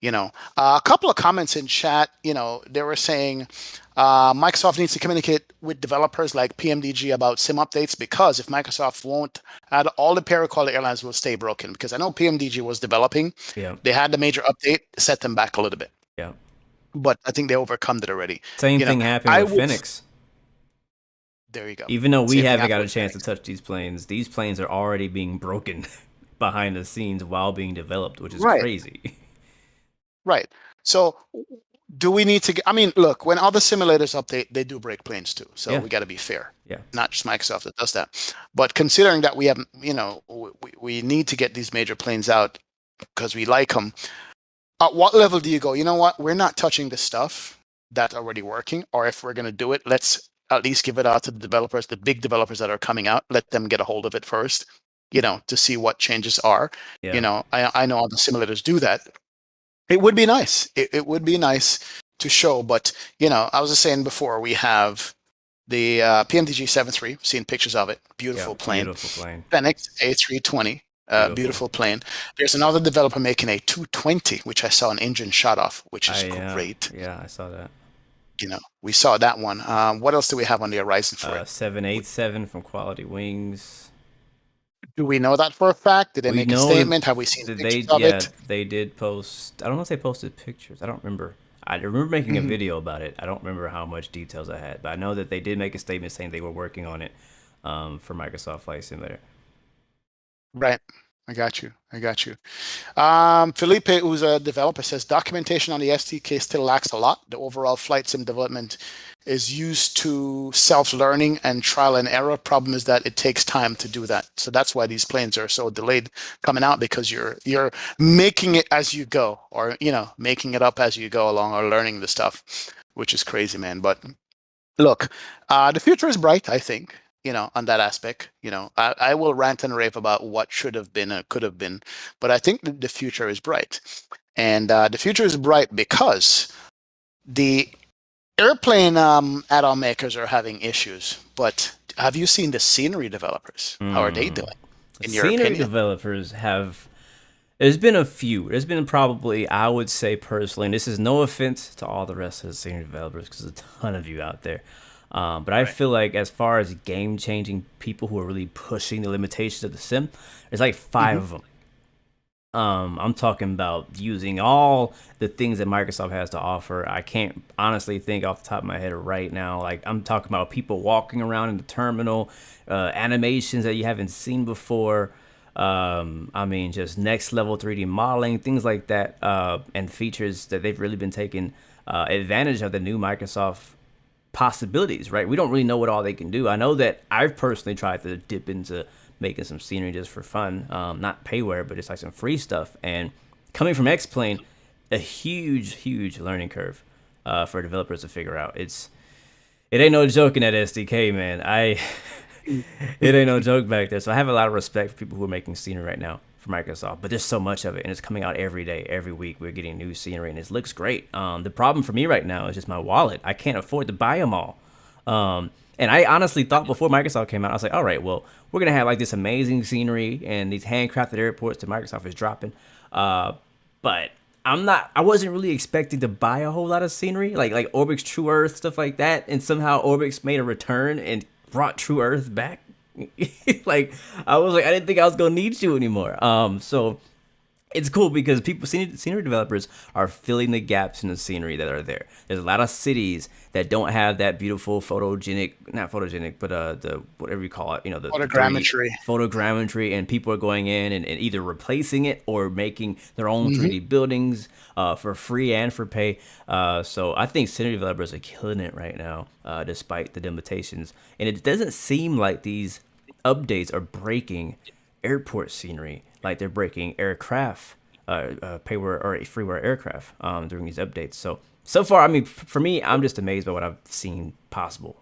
A couple of comments in chat. They were saying Microsoft needs to communicate with developers like PMDG about sim updates, because if Microsoft won't add, all the pay-quality airlines will stay broken. Because I know PMDG was developing, Yeah, they had the major update, set them back a little bit, yeah. but I think they overcome it already. Same You know, thing happened I with would. Phoenix. There you go. Even though we Same thing haven't got happened a with chance to Phoenix. touch these planes are already being broken behind the scenes while being developed, which is Right, crazy. right. So do we need to I mean, look, when other simulators update, they do break planes too. So Yeah, we got to be fair. yeah, Not just Microsoft that does that. But considering that we haven't, we need to get these major planes out because we like them. At what level do you go? You know what? We're not touching the stuff that's already working. Or if we're going to do it, let's at least give it out to the developers, the big developers that are coming out. Let them get a hold of it first, to see what changes are. yeah, I know other simulators do that. It would be nice. It would be nice to show, but I was just saying before, we have the PMDG 73, seen pictures of it, yeah. beautiful plane. Beautiful plane. Fenix A320, Beautiful. beautiful plane. There's another developer making a 220, which I saw an engine shot off, which is great. Yeah, I saw that. We saw that one. What else do we have on the horizon for it? 787 from Quality Wings. Do we know that for a fact? Did they We make a know that statement? Have we seen pictures of yeah, it? they did post. I don't know if they posted pictures. I don't remember. I remember making a Mhm. video about it. I don't remember how much details I had, but I know that they did make a statement saying they were working on it for Microsoft Flight Simulator. Right. I got you. Felipe, who's a developer, says documentation on the SDK still lacks a lot. The overall flight sim development is used to self-learning and trial and error. Problem is that it takes time to do that. So that's why these planes are so delayed coming out, because you're making it as you go, or making it up as you go along, or learning the stuff, which is crazy, man. But look, the future is bright, I think, on that aspect. I will rant and rave about what should have been or could have been, but I think that the future is bright. And the future is bright because the airplane add-on makers are having issues. But have you seen the scenery developers? How are they Hmm. doing, in your Scenery opinion? developers have. There's been a few. There's been probably, I would say personally, and this is no offense to all the rest of the scenery developers, because there's a ton of you out there. But I Right. feel like as far as game-changing people who are really pushing the limitations of the sim, there's like five Hmm. of them. I'm talking about using all the things that Microsoft has to offer. I can't honestly think off the top of my head right now. Like, I'm talking about people walking around in the terminal, animations that you haven't seen before. I mean, just next level 3D modeling, things like that, and features that they've really been taking advantage of the new Microsoft possibilities, right? We don't really know what all they can do. I know that I've personally tried to dip into making some scenery just for fun, not payware, but just like some free stuff. And coming from X-Plane, a huge learning curve for developers to figure out. It ain't no joke in that SDK, man. It ain't no joke back there. So I have a lot of respect for people who are making scenery right now for Microsoft, but there's so much of it, and it's coming out every day, every week. We're getting new scenery, and it looks great. The problem for me right now is just my wallet. I can't afford to buy them all. And I honestly thought before Microsoft came out, I was like, all right, well, we're gonna have like this amazing scenery and these handcrafted airports that Microsoft is dropping. But I wasn't really expecting to buy a whole lot of scenery, like Orbix True Earth, stuff like that. And somehow Orbix made a return and brought True Earth back. Like, I was like, I didn't think I was gonna need you anymore. So it's cool because people, scenery developers, are filling the gaps in the scenery that are there. There's a lot of cities that don't have that beautiful photogenic, not photogenic, but the whatever you call it, the 3D Photogrammetry. photogrammetry, and people are going in and either replacing it or making their own Hmm. 3D buildings for free and for pay. So I think scenery developers are killing it right now, despite the limitations. And it doesn't seem like these updates are breaking airport scenery like they're breaking aircraft, payware or freeware aircraft during these updates. So far, I mean, for me, I'm just amazed by what I've seen possible.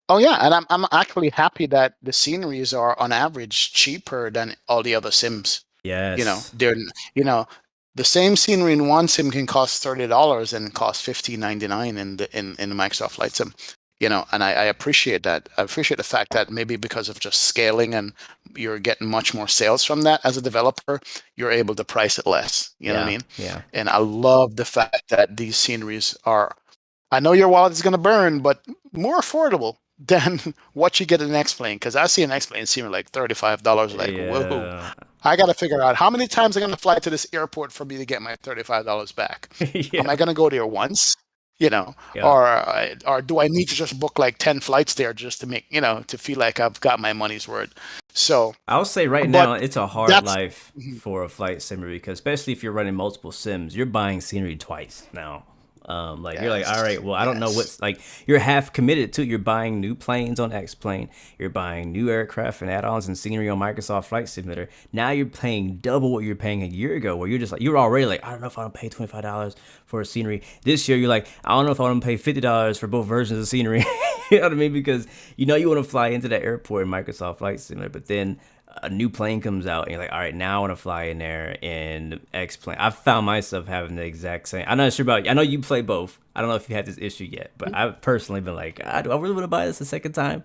Oh yeah, and I'm actually happy that the sceneries are on average cheaper than all the other sims. Yes. They're you know the same scenery in one sim can cost $30 and cost 15.99 in the Microsoft Flight Sim. And I appreciate that. I appreciate the fact that maybe because of just scaling and you're getting much more sales from that as a developer, you're able to price it less. You know what I Yeah. mean? Yeah. And I love the fact that these sceneries are, I know your wallet is going to burn, but more affordable than what you get in an X-Plane. Because I see an X-Plane seeming like $35, like, whoa. Yeah. I got to figure out how many times I'm going to fly to this airport for me to get my $35 back. Am I Yeah. going to go there once? You know, Yeah. or do I need to just book like 10 flights there just to make, to feel like I've got my money's worth? So, I'll say right but now it's a hard that's, life mhm. for a flight simmer because especially if you're running multiple sims, you're buying scenery twice now. Like you're like, all Yes, right, well, I don't know yes. what's like. You're half committed to. You're buying new planes on X Plane. You're buying new aircraft and add-ons and scenery on Microsoft Flight Simulator. Now you're paying double what you're paying a year ago. Where you're just like, you're already like, I don't know if I want to pay $25 for a scenery. This year you're like, I don't know if I want to pay $50 for both versions of scenery. You know what I mean? Because you want to fly into the airport in Microsoft Flight Simulator, but then a new plane comes out and you're like, all right, now I want to fly in there in X plane. I found myself having the exact same. I'm not sure about. I know you play both. I don't know if you had this issue yet, but I've personally been like, do I really want to buy this a second time?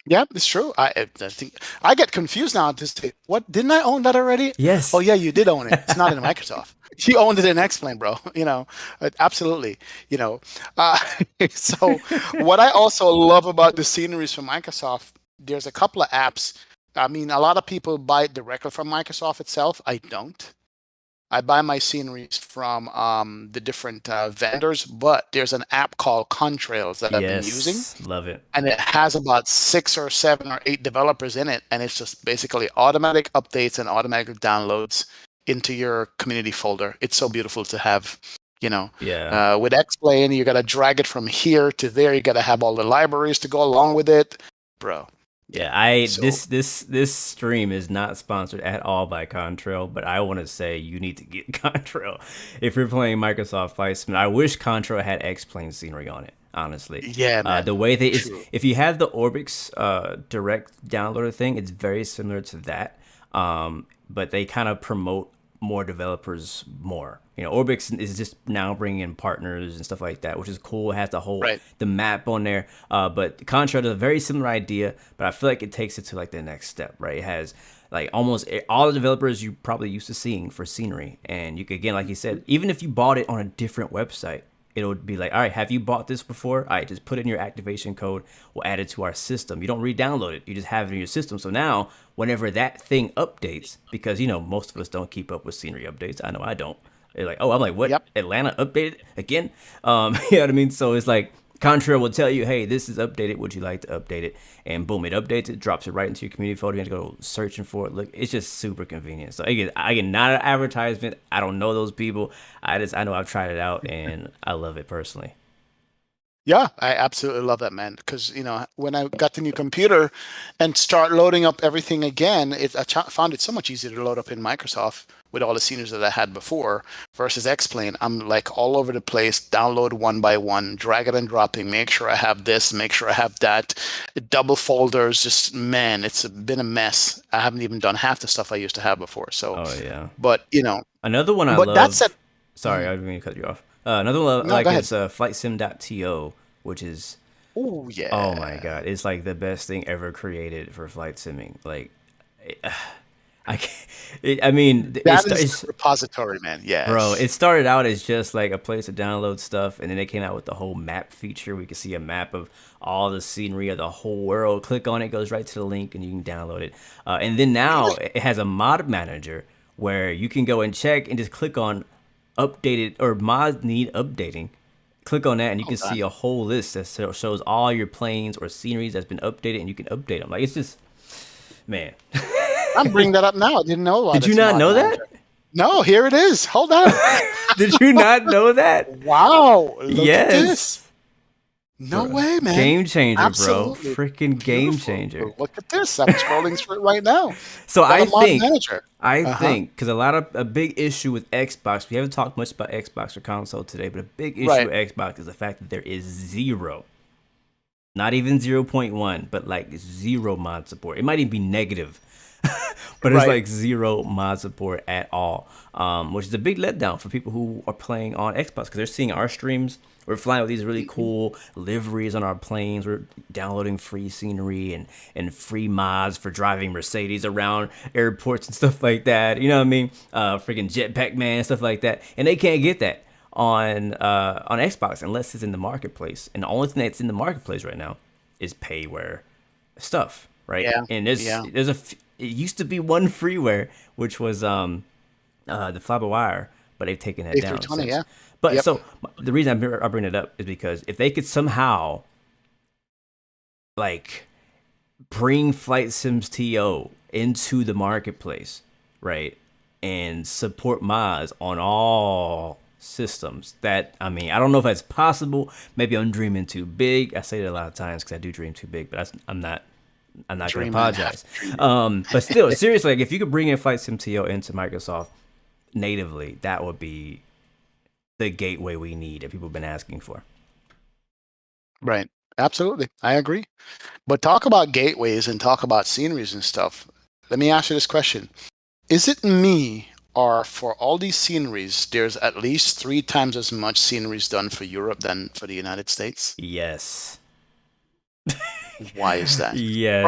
Yeah, it's true. I think I get confused now to say, what, didn't I own that already? Oh Yes. yeah, you did own it. It's not in Microsoft. You owned it in X-Plane, bro. Absolutely. You know, uh, so what I also love about the sceneries from Microsoft, there's a couple of apps. I mean, a lot of people buy it directly from Microsoft itself. I don't. I buy my sceneries from the different vendors, but there's an app called Contrails that I've been using, Yes. Love it. and it has about 6 or 7 or 8 developers in it, and it's just basically automatic updates and automatic downloads into your community folder. It's so beautiful to have. You know, Yeah. with Xplane, you gotta drag it from here to there. You gotta have all the libraries to go along with it, bro. Yeah. Yeah, I So this stream is not sponsored at all by Contrail, but I want to say you need to get Contrail if you're playing Microsoft Flight Sim. I wish Contrail had X-Plane scenery on it. Honestly, yeah, man. the way they is True. if you have the Orbix direct downloader thing, it's very similar to that. But they kind of promote more developers more. Orbix is just now bringing in partners and stuff like that, which is cool. It has Right. the map on there. But Contra does a very similar idea, but I feel like it takes it to like the next step, right? It has like almost all the developers you probably used to seeing for scenery, and you could again, like you said, even if you bought it on a different website, it would be like, all right, have you bought this before? All right, just put in your activation code. We'll add it to our system. You don't re-download it. You just have it in your system. So now, whenever that thing updates, because most of us don't keep up with scenery updates. I know I don't. They're like, oh, I'm like, what? Yep. Atlanta updated again? You know what I mean? So it's like Contrail will tell you, hey, this is updated. Would you like to update it? And boom, it updates it, drops it right into your community folder. You have to go searching for it. Look, it's just super convenient. So again, not an advertisement. I don't know those people. I know I've tried it out and I love it personally. Yeah, I absolutely love that, man. Because when I got the new computer and start loading up everything again, found it so much easier to load up in Microsoft with all the scenes that I had before versus Xplane. I'm like all over the place, download one by one, drag it and dropping, make sure I have this, make sure I have that, double folders. Just man, it's been a mess. I haven't even done half the stuff I used to have before. So, Oh yeah. but Another one I but that said, love. Sorry, I mhm. didn't mean to cut you off. Another one I No, like go ahead. is FlightSim.to, which is, Oh oh my yeah. god, it's like the best thing ever created for flight simming. Like, I can't, I mean, That is the repository, man. bro, Yes. it started out as just like a place to download stuff, and then they came out with the whole map feature. We could see a map of all the scenery of the whole world. Click on it, goes right to the link, and you can download it. And then now it has a mod manager where you can go and check and just click on updated or mods need updating. Click on that, and you can Hold see on. a whole list that shows all your planes or sceneries that's been updated, and you can update them. Like it's just, man. I'm bringing that up now. I didn't know about Did you its not mod know that? manager. No, here it is. Hold on. Did you not know that? Wow. Look at Yes. this. No way, man. Game changer, bro. Absolutely Freaking game beautiful. changer. Look at this. I'm scrolling through it right now. So Got a I mod think, manager. I Uh-huh. think, because a big issue with Xbox, we haven't talked much about Xbox or console today, but a big issue Right. with Xbox is the fact that there is zero, not even 0.1, but like zero mod support. It might even be negative, but it's Right. like zero mod support at all, which is a big letdown for people who are playing on Xbox because they're seeing our streams. We're flying with these really cool liveries on our planes. We're downloading free scenery and free mods for driving Mercedes around airports and stuff like that. You know what I mean? Freaking Jetpack Man, stuff like that. And they can't get that on Xbox unless it's in the marketplace. And the only thing that's in the marketplace right now is payware stuff, right? Yeah. And Yeah. it used to be one freeware, which was the Fly by Wire, but they've taken that down A320, since. yeah. But Yep. so the reason I bring it up is because if they could somehow like bring Flight Sims TO into the marketplace, right, and support mods on all systems, that I mean, I don't know if that's possible. Maybe I'm dreaming too big. I say that a lot of times because I do dream too big, but I'm not. I'm not going to Dreaming. apologize. But still, seriously, like if you could bring in Flight Sim TO into Microsoft natively, that would be the gateway we need that people have been asking for. Right. Absolutely. I agree. But talk about gateways and talk about sceneries and stuff. Let me ask you this question. Is it me, or for all these sceneries, there's at least 3 times as much sceneries done for Europe than for the United States? Yes. Why is that? From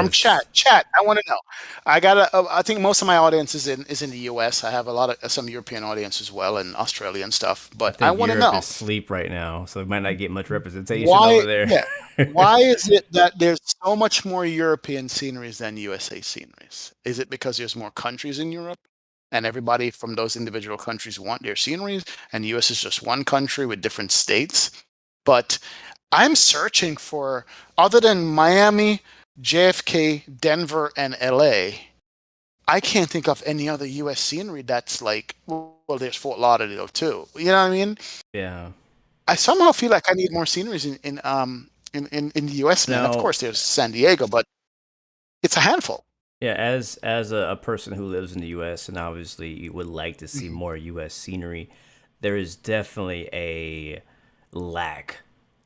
Yes. chat, I want to know. I think most of my audience is in the US. I have a lot of some European audience as well, and Australia and stuff. I But I think want to Europe know is asleep right now, so it might not get much representation why, over there. yeah, why is it that there's so much more European sceneries than USA sceneries? Is it because there's more countries in Europe, and everybody from those individual countries want their sceneries, and US is just one country with different states? But I'm searching for, other than Miami, JFK, Denver, and LA, I can't think of any other US scenery that's like, well, there's Fort Lauderdale too. You know what I mean? Yeah. I somehow feel like I need more sceneries in the US, man. Of Now, course, there's San Diego, but it's a handful. yeah, as a person who lives in the U.S. and obviously would like to see Mhm. more U.S. scenery, there is definitely a lack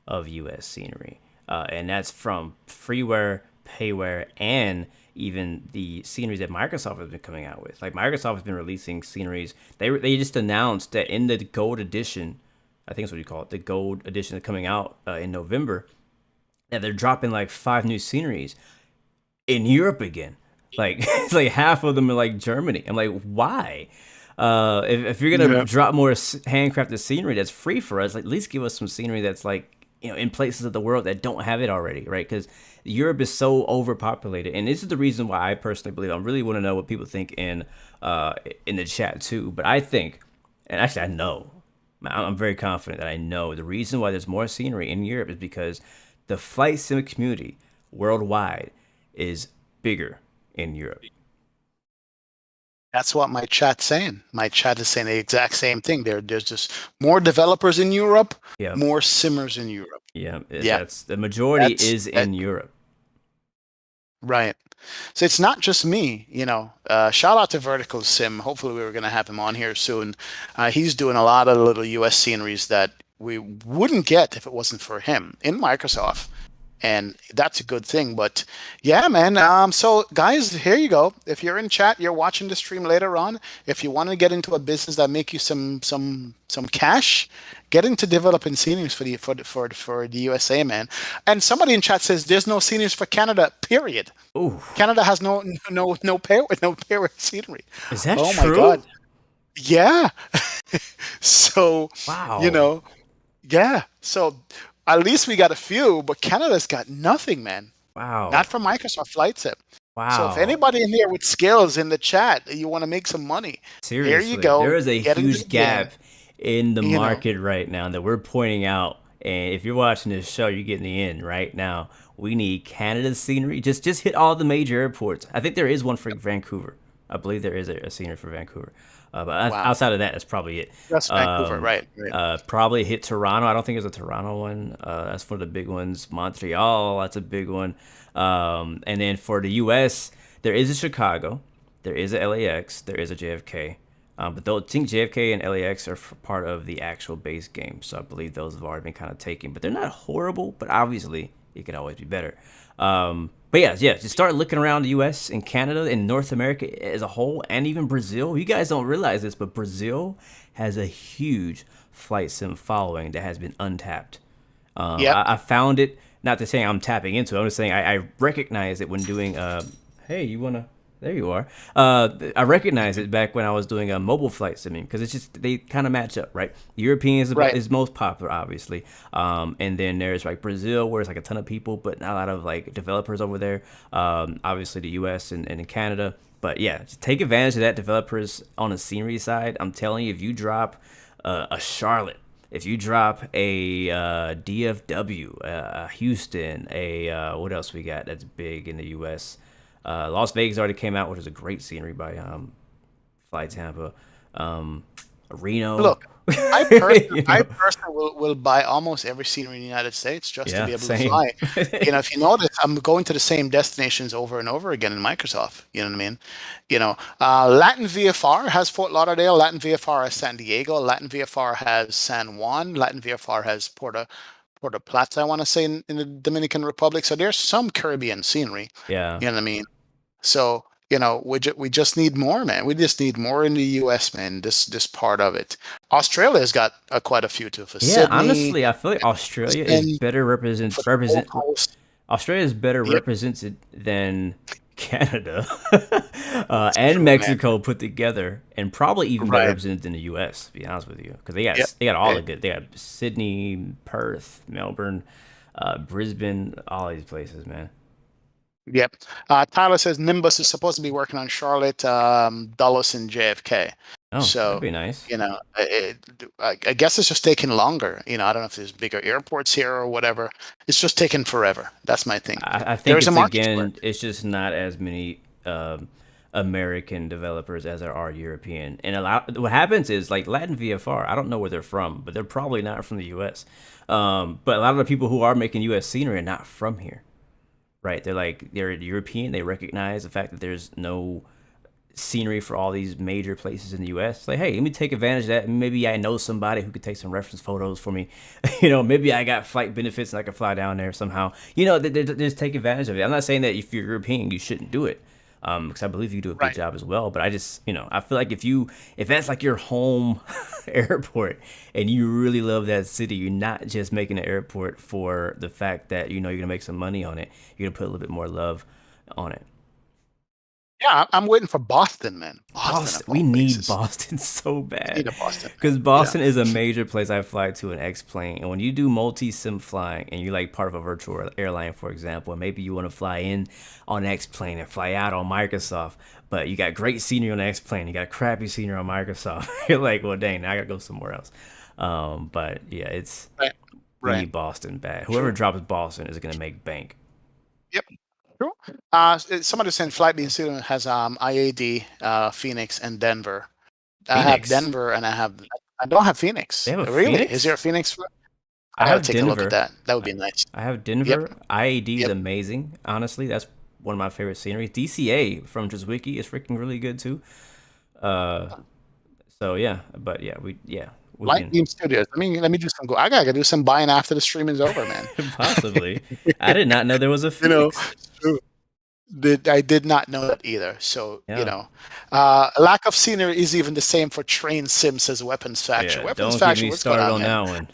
of U.S. scenery, and that's from freeware, payware, and even the sceneries that Microsoft has been coming out with. Like Microsoft has been releasing sceneries. They just announced that in the Gold Edition, I think that's what you call it, the Gold Edition that's coming out in November, that they're dropping like 5 new sceneries in Europe again. Like it's like half of them are like Germany. I'm like, why? If you're gonna Yeah. drop more handcrafted scenery that's free for us, like, at least give us some scenery that's like in places of the world that don't have it already, right? Because Europe is so overpopulated, and this is the reason why I personally believe. I really want to know what people think in the chat too. But I think, and actually I know, I'm very confident that I know the reason why there's more scenery in Europe is because the flight sim community worldwide is bigger in Europe. That's what my chat's saying. My chat is saying the exact same thing. There's just more developers in Europe, Yeah, more simmers in Europe. yeah. Yeah, That's the majority that's is that in Europe. right. So it's not just me. Shout out to Vertical Sim. Hopefully, we were going to have him on here soon. He's doing a lot of little US sceneries that we wouldn't get if it wasn't for him in Microsoft. And that's a good thing. But yeah, man. So guys, here you go. If you're in chat, you're watching the stream later on. If you want to get into a business that make you some cash, getting to developing sceneries for the USA, man. And somebody in chat says there's no sceneries for Canada. Period. Ooh, Canada has no pair with scenery. is that Oh my true? God. Yeah. So, you Wow. know, yeah. So at least we got a few, but Canada's got nothing, man. Not Wow. from Microsoft Flight Sim. So if Wow. anybody in here with skills in the chat, you want to make some money, here you Seriously, go. there is a Get into huge the game. gap in the You know, market right now that we're pointing out. And if you're watching this show, you're getting the end right now. We need Canada's scenery. Just hit all the major airports. I think there is one for Vancouver. I believe there is a scenery for Vancouver. But wow. outside of that, that's probably it. Just Vancouver, right? Right. Probably hit Toronto. I don't think there's a Toronto one. That's one of the big ones. Montreal, that's a big one. And then for the U.S., there is a Chicago, there is a LAX, there is a JFK. But I think JFK and LAX are part of the actual base game, so I believe those have already been kind of taken. But they're not horrible, but obviously it could always be better. But yeah, just start looking around the U.S. and Canada and North America as a whole, and even Brazil. You guys don't realize this, but Brazil has a huge flight sim following that has been untapped. Yep. I found it. Not to say I'm tapping into it. I'm just saying I recognize it when doing. Hey, you wanna? There you are. I recognize it back when I was doing a mobile flight simming because it's just they kind of match up, right? European Right. is most popular, obviously, and then there's like Brazil where it's like a ton of people, but not a lot of like developers over there. Obviously the U.S. and in Canada, but yeah, just take advantage of that developers on the scenery side. I'm telling you, if you drop a Charlotte, if you drop a DFW, Houston, a what else we got that's big in the U.S. Las Vegas already came out, which is a great scenery by Fly Tampa. Um, Reno, Look, I person you I know. personally will buy almost every scenery in the United States just to Yeah, be able to same. fly. If you notice, I'm going to the same destinations over and over again in Microsoft. You know what I mean? Latin VFR has Fort Lauderdale, Latin VFR has San Diego, Latin VFR has San Juan, Latin VFR has Puerto Plata, I want to say in the Dominican Republic. So there's some Caribbean scenery. Yeah. You know what I mean? So, we just need more, man. We just need more in the US, man. This part of it. Australia's got quite a few too for Yeah, Sydney, honestly, I feel like Australia is Brisbane, better for the Gold Coast. Australia is better Yep, represented than Canada it's and true, man. Mexico put together, and probably even better Right. represented than the U.S. To be honest with you, because Yep. they got all eh, the good. They got Sydney, Perth, Melbourne, Brisbane, all these places, man. Yep. Tyler says Nimbus is supposed to be working on Charlotte, Dulles, and JFK. Oh, that'd So, be nice. I guess it's just taking longer. I don't know if there's bigger airports here or whatever. It's just taking forever. That's my thing. I think There's a it's market for it. again, it's just not as many American developers as there are European. And a lot, what happens is like Latin VFR. I don't know where they're from, but they're probably not from the U.S. But a lot of the people who are making U.S. scenery are not from here, right? They're European. They recognize the fact that there's no scenery for all these major places in the U.S. Like, hey, let me take advantage of that. Maybe I know somebody who could take some reference photos for me. Maybe I got flight benefits and I can fly down there somehow. They just take advantage of it. I'm not saying that if you're European, you shouldn't do it. Because I believe you do a good Right. job as well. But I just, I feel like if that's like your home airport and you really love that city, you're not just making an airport for the fact that you're gonna make some money on it. You're gonna put a little bit more love on it. Yeah, I'm waiting for Boston, man. Boston Boston. of We all need places. Boston so We bad need a Boston, man. because Yeah. Boston is a major place I fly to an X plane. And when you do multi sim flying and you're like part of a virtual airline, for example, and maybe you want to fly in on X plane and fly out on Microsoft, but you got great scenery on X plane, you got crappy scenery on Microsoft. You're like, well, dang, now I gotta go somewhere else. But yeah, Right. we Right. need Boston bad. Whoever True. drops Boston is gonna make bank. Yep. True. Somebody saying Flight Bean Student has IAD, Phoenix, and Denver. I have Phoenix. Denver, and I don't have They Phoenix. have a Really? Is there a Phoenix. Phoenix? I I gotta have take a look at Denver. that. That would be nice. I have Yep. Denver. IAD is Yep. amazing. Honestly, that's one of my favorite sceneries. DCA from Drizwiki is freaking really good too. Uh, so yeah, but we Light can Beam Studios. Let me do some go. I gotta do some buying after the stream is over, man. possibly. I did not know there was a You know, Phoenix. it's true. I did not know that either. So, Yeah. lack of scenery is even the same for train sim, says Weapons Factory. Yeah, Weapons don't get Factory, me what's going started on, on man? that one.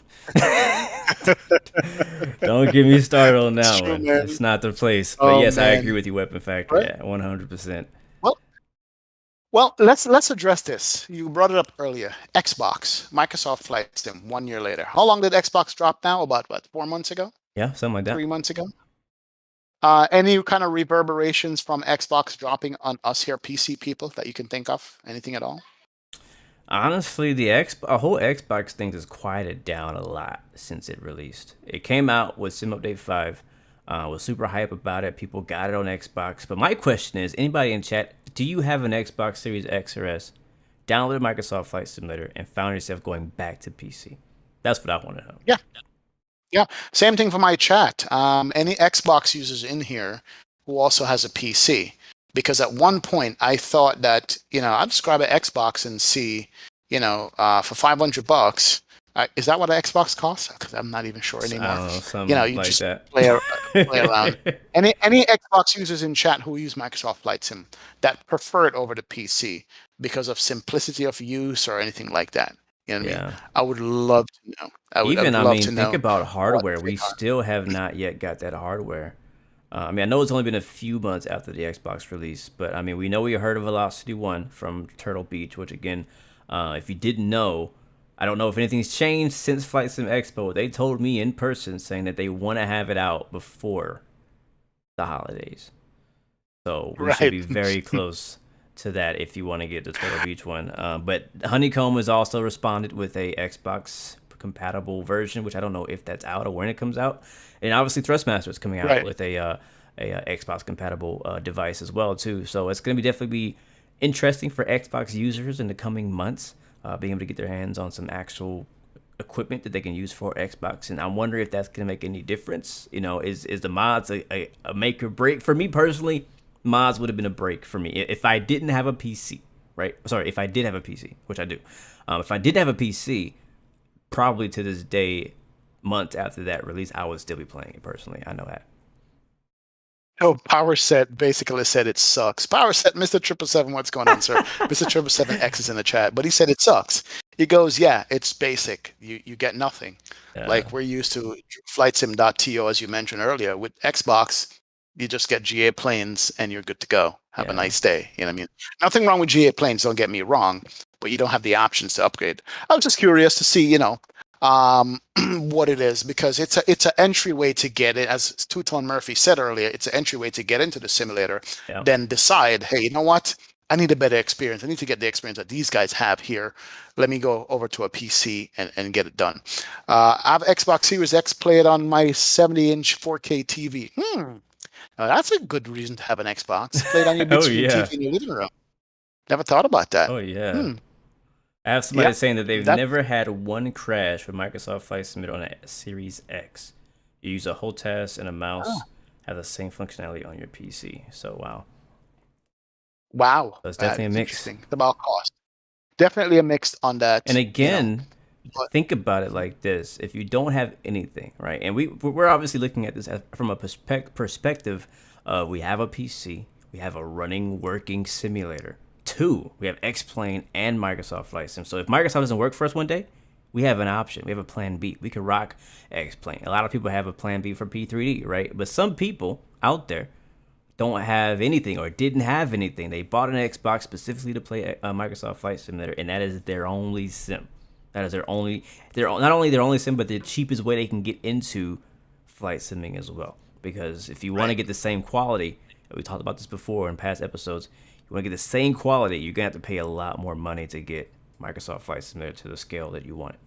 Don't get me started on It's that true, one. man. It's not the place. But Oh yes, I agree man. with you, Weapon Factory. Right. Yeah, 100%. Well, let's address this. You brought it up earlier. Xbox, Microsoft Flight Sim, 1 year later. How long did Xbox drop now? About what, 4 months ago? Yeah, something like that. 3 months ago? Any kind of reverberations from Xbox dropping on us here, PC people, that you can think of? Anything at all? Honestly, a whole Xbox thing has quieted down a lot since it released. It came out with Sim Update 5. Was super hype about it. People got it on Xbox. But my question is, anybody in chat, do you have an Xbox Series X or S? Downloaded Microsoft Flight Simulator and found yourself going back to PC? That's what I want to know. Yeah. Yeah, same thing for my chat. Any Xbox users in here who also has a PC? Because at one point I thought that I'd describe an Xbox and see for $500. Is that what an Xbox costs? Because I'm not even sure I anymore. don't know, something You like just that. play around. Any Xbox users in chat who use Microsoft Flight Sim that prefer it over the PC because of simplicity of use or anything like that? You know what I mean? Yeah. I would love to know. I Even, would I love mean, to think know about what hardware. they We are. still have not yet got that hardware. I mean, I know it's only been a few months after the Xbox release, but I mean, we know we heard of Velocity 1 from Turtle Beach, which again, if you didn't know, I don't know if anything's changed since Flight Sim Expo. They told me in person saying that they want to have it out before the holidays. So we should Right. be very close to that if you want to get the Turtle Beach one. But Honeycomb has also responded with a Xbox compatible version, which I don't know if that's out or when it comes out. And obviously Thrustmaster is coming out Right. with a Xbox compatible device as well too. So it's going to be definitely be interesting for Xbox users in the coming months, being able to get their hands on some actual equipment that they can use for Xbox. And I'm wondering if that's going to make any difference. Is the mods a make or break for me personally? Mods would have been a break for me if I didn't have a PC, right? Sorry, if I did have a PC, which I do. If I didn't have a PC, probably to this day, months after that release, I would still be playing it personally. I know that. Oh, Power Set basically said it sucks. Power Set, Mr. 777, what's going on, sir? Mr. 777X is in the chat, but he said it sucks. He goes, yeah, it's basic. You get nothing. Uh, Like we're used to FlightSim.to, as you mentioned earlier. With Xbox, you just get GA planes and you're good to go. Have a yeah. nice day. You know what I mean? Nothing wrong with GA planes, don't get me wrong, but you don't have the options to upgrade. I was just curious to see, what it is, because it's an entryway to get it, as Two-Tone Murphy said earlier. It's an entryway to get into the simulator. Yeah. Then decide, hey, you know what? I need a better experience. I need to get the experience that these guys have here. Let me go over to a PC and get it done. I have Xbox Series X, play it on my 70-inch 4K TV. That's a good reason to have an Xbox. Play it on your big Oh screen yeah. TV in your living room. Never thought about that. Oh yeah. Hmm. I have somebody Yeah, saying that they've that never had one crash with Microsoft Flight Simulator on a Series X. You use a whole task and a oh, mouse, have the same functionality on your PC. So wow, wow. so it's That definitely a is mix. interesting. It's about cost. Definitely a mix on And that. again, But think about it like this: if you don't have anything, right? And we're obviously looking at this from a perspective of we have a PC, we have a running working simulator. Two, we have X-Plane and Microsoft Flight Sim. So if Microsoft doesn't work for us one day, we have an option. We have a plan B. We could rock X-Plane. A lot of people have a plan B for P3D, right? But some people out there don't have anything or didn't have anything. They bought an Xbox specifically to play Microsoft Flight Simulator, and that is their only sim. That is their not only their only sim, but the cheapest way they can get into flight simming as well. Because if you want to right. get the same quality, we talked about this before in past episodes, you want to get the same quality, you're gonna have to pay a lot more money to get Microsoft Flight Simulator to the scale that you want it.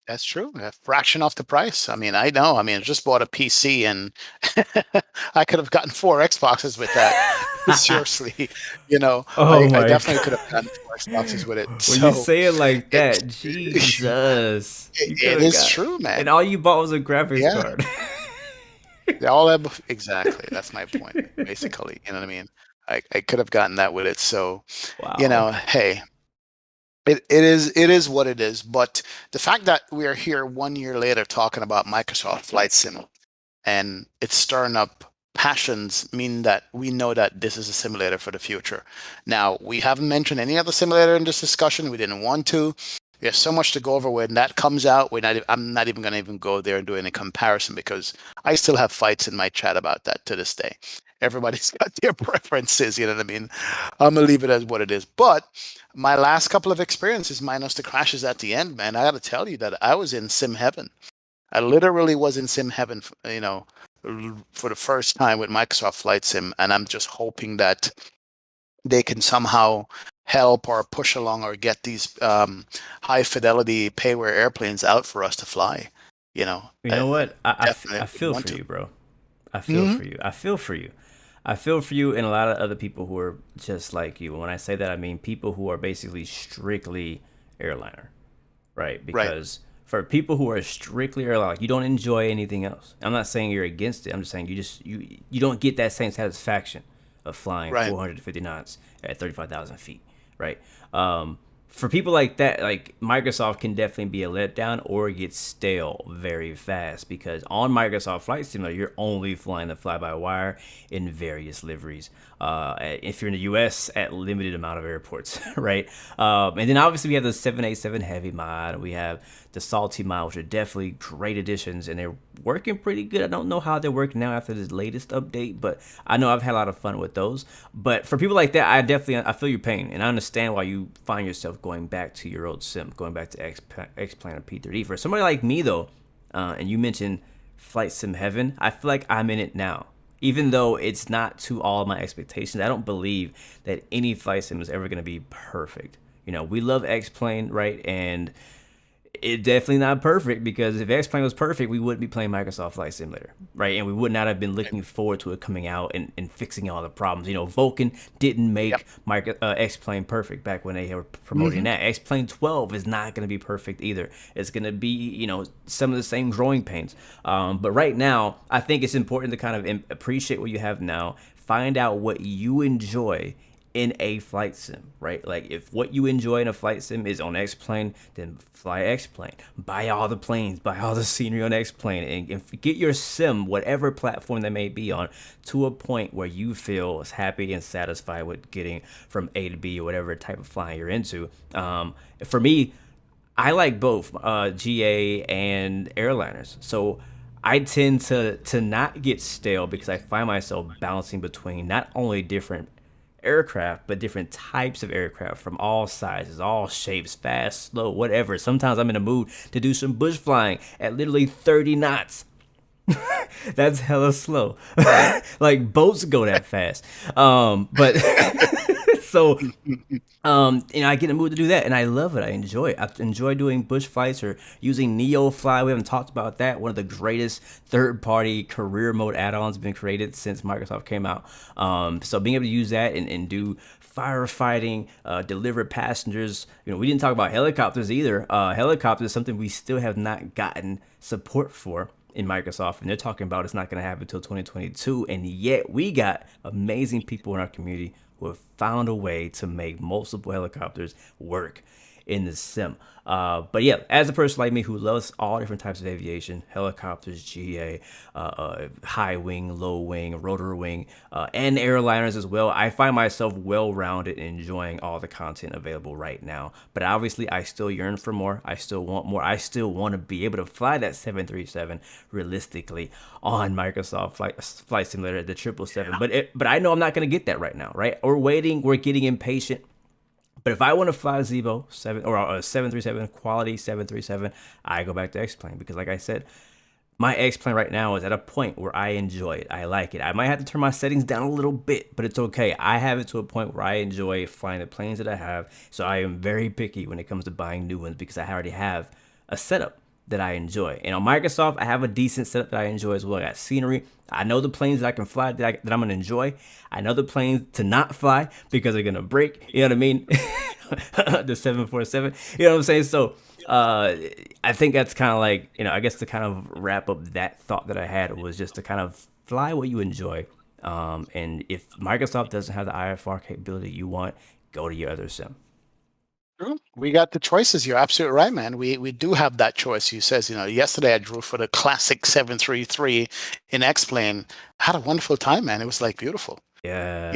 That's true. A fraction off the price. I mean, I know. I mean, I just bought a PC and I could have gotten 4 Xboxes with that. Seriously, Oh I my definitely could god! have gotten 4 Xboxes with it. When you So say it like it, that, Jesus, you could it have is got, true, and man. all you bought was a graphics Yeah, card. they all have exactly. That's my point, basically. You know what I mean? I could have gotten that with it. So, Wow. hey, it is what it is. But the fact that we are here 1 year later talking about Microsoft Flight Sim and it's stirring up passions mean that we know that this is a simulator for the future. Now, we haven't mentioned any other simulator in this discussion. We didn't want to. There's so much to go over when that comes out. I'm not even going to even go there and do any comparison because I still have fights in my chat about that to this day. Everybody's got their preferences, you know what I mean? I'm gonna leave it as what it is. But my last couple of experiences, minus the crashes at the end, man, I got to tell you that I was in sim heaven. I literally was in sim heaven, for the first time with Microsoft Flight Sim, and I'm just hoping that they can somehow help or push along or get these high fidelity payware airplanes out for us to fly. You know, You know I what? I definitely feel want for to. you, bro. I feel Hmm. for you. I feel for you. I feel for you and a lot of other people who are just like you. When I say that, I mean people who are basically strictly airliner, right? Right, Because for people who are strictly airline, like you don't enjoy anything else. I'm not saying you're against it. I'm just saying you don't get that same satisfaction of flying right. 450 knots at 35,000 feet, right? For people like that, like Microsoft can definitely be a letdown or get stale very fast because on Microsoft Flight Simulator, you're only flying the fly-by-wire in various liveries. If you're in the U.S., at limited amount of airports, right? And then obviously we have the 787 Heavy mod. We have the Salty mod, which are definitely great additions, and they're working pretty good. I don't know how they're working now after this latest update, but I know I've had a lot of fun with those. But for people like that, I feel your pain, and I understand why you find yourself going back to your old sim, going back to X-Plane or P3D. For somebody like me though, and you mentioned Flight Sim Heaven, I feel like I'm in it now. Even though it's not to all of my expectations, I don't believe that any flight sim is ever going to be perfect. We love X Plane, right? And it's definitely not perfect because if X Plane was perfect, we wouldn't be playing Microsoft Flight Simulator, right? And we would not have been looking forward to it coming out and fixing all the problems. Vulkan didn't Yep. make X Plane perfect back when they were promoting Hmm. that. X Plane 12 is not going to be perfect either. It's going to be, some of the same growing pains. But right now, I think it's important to kind of appreciate what you have now, find out what you enjoy in a flight sim, right? Like if what you enjoy in a flight sim is on X plane, then fly X plane. Buy all the planes, buy all the scenery on X plane, and get your sim, whatever platform that may be on, to a point where you feel happy and satisfied with getting from A to B or whatever type of flying you're into. For me, I like both GA and airliners. So I tend to not get stale because I find myself bouncing between not only different aircraft, but different types of aircraft from all sizes, all shapes, fast, slow, whatever. Sometimes I'm in a mood to do some bush flying at literally 30 knots. That's hella slow. Like boats go that fast. But so I get in the mood to do that, and I love it. I enjoy it. I enjoy doing bush flights or using Neo Fly. We haven't talked about that. One of the greatest third-party career mode add-ons been created since Microsoft came out. So being able to use that and do firefighting, deliver passengers. We didn't talk about helicopters either. Helicopters is something we still have not gotten support for in Microsoft, and they're talking about it's not going to happen until 2022, and yet we got amazing people in our community who have found a way to make multiple helicopters work in the sim. But yeah, as a person like me who loves all different types of aviation, helicopters, GA, high wing, low wing, rotor wing, and airliners as well, I find myself well-rounded and enjoying all the content available right now. But obviously, I still yearn for more. I still want more. I still want to be able to fly that 737 realistically on Microsoft Flight Simulator, the 777. But I know I'm not going to get that right now, right? We're waiting. We're getting impatient. But if I want to fly Zebo 7 or a 737 quality 737, I go back to X Plane because, like I said, my X Plane right now is at a point where I enjoy it. I like it. I might have to turn my settings down a little bit, but it's okay. I have it to a point where I enjoy flying the planes that I have. So I am very picky when it comes to buying new ones because I already have a setup that I enjoy. And on Microsoft, I have a decent setup that I enjoy as well. I got scenery. I know the planes that I can fly that I'm gonna enjoy. I know the planes to not fly because they're gonna break. You know what I mean? The 747. You know what I'm saying? So I think that's kind of like, I guess to kind of wrap up that thought that I had was just to kind of fly what you enjoy. And if Microsoft doesn't have the IFR capability you want, go to your other sim. True. We got the choices. You're absolutely right, man. We do have that choice. You says, yesterday I drew for the classic 733 in X-Plane. Had a wonderful time, man. It was like beautiful. Yeah.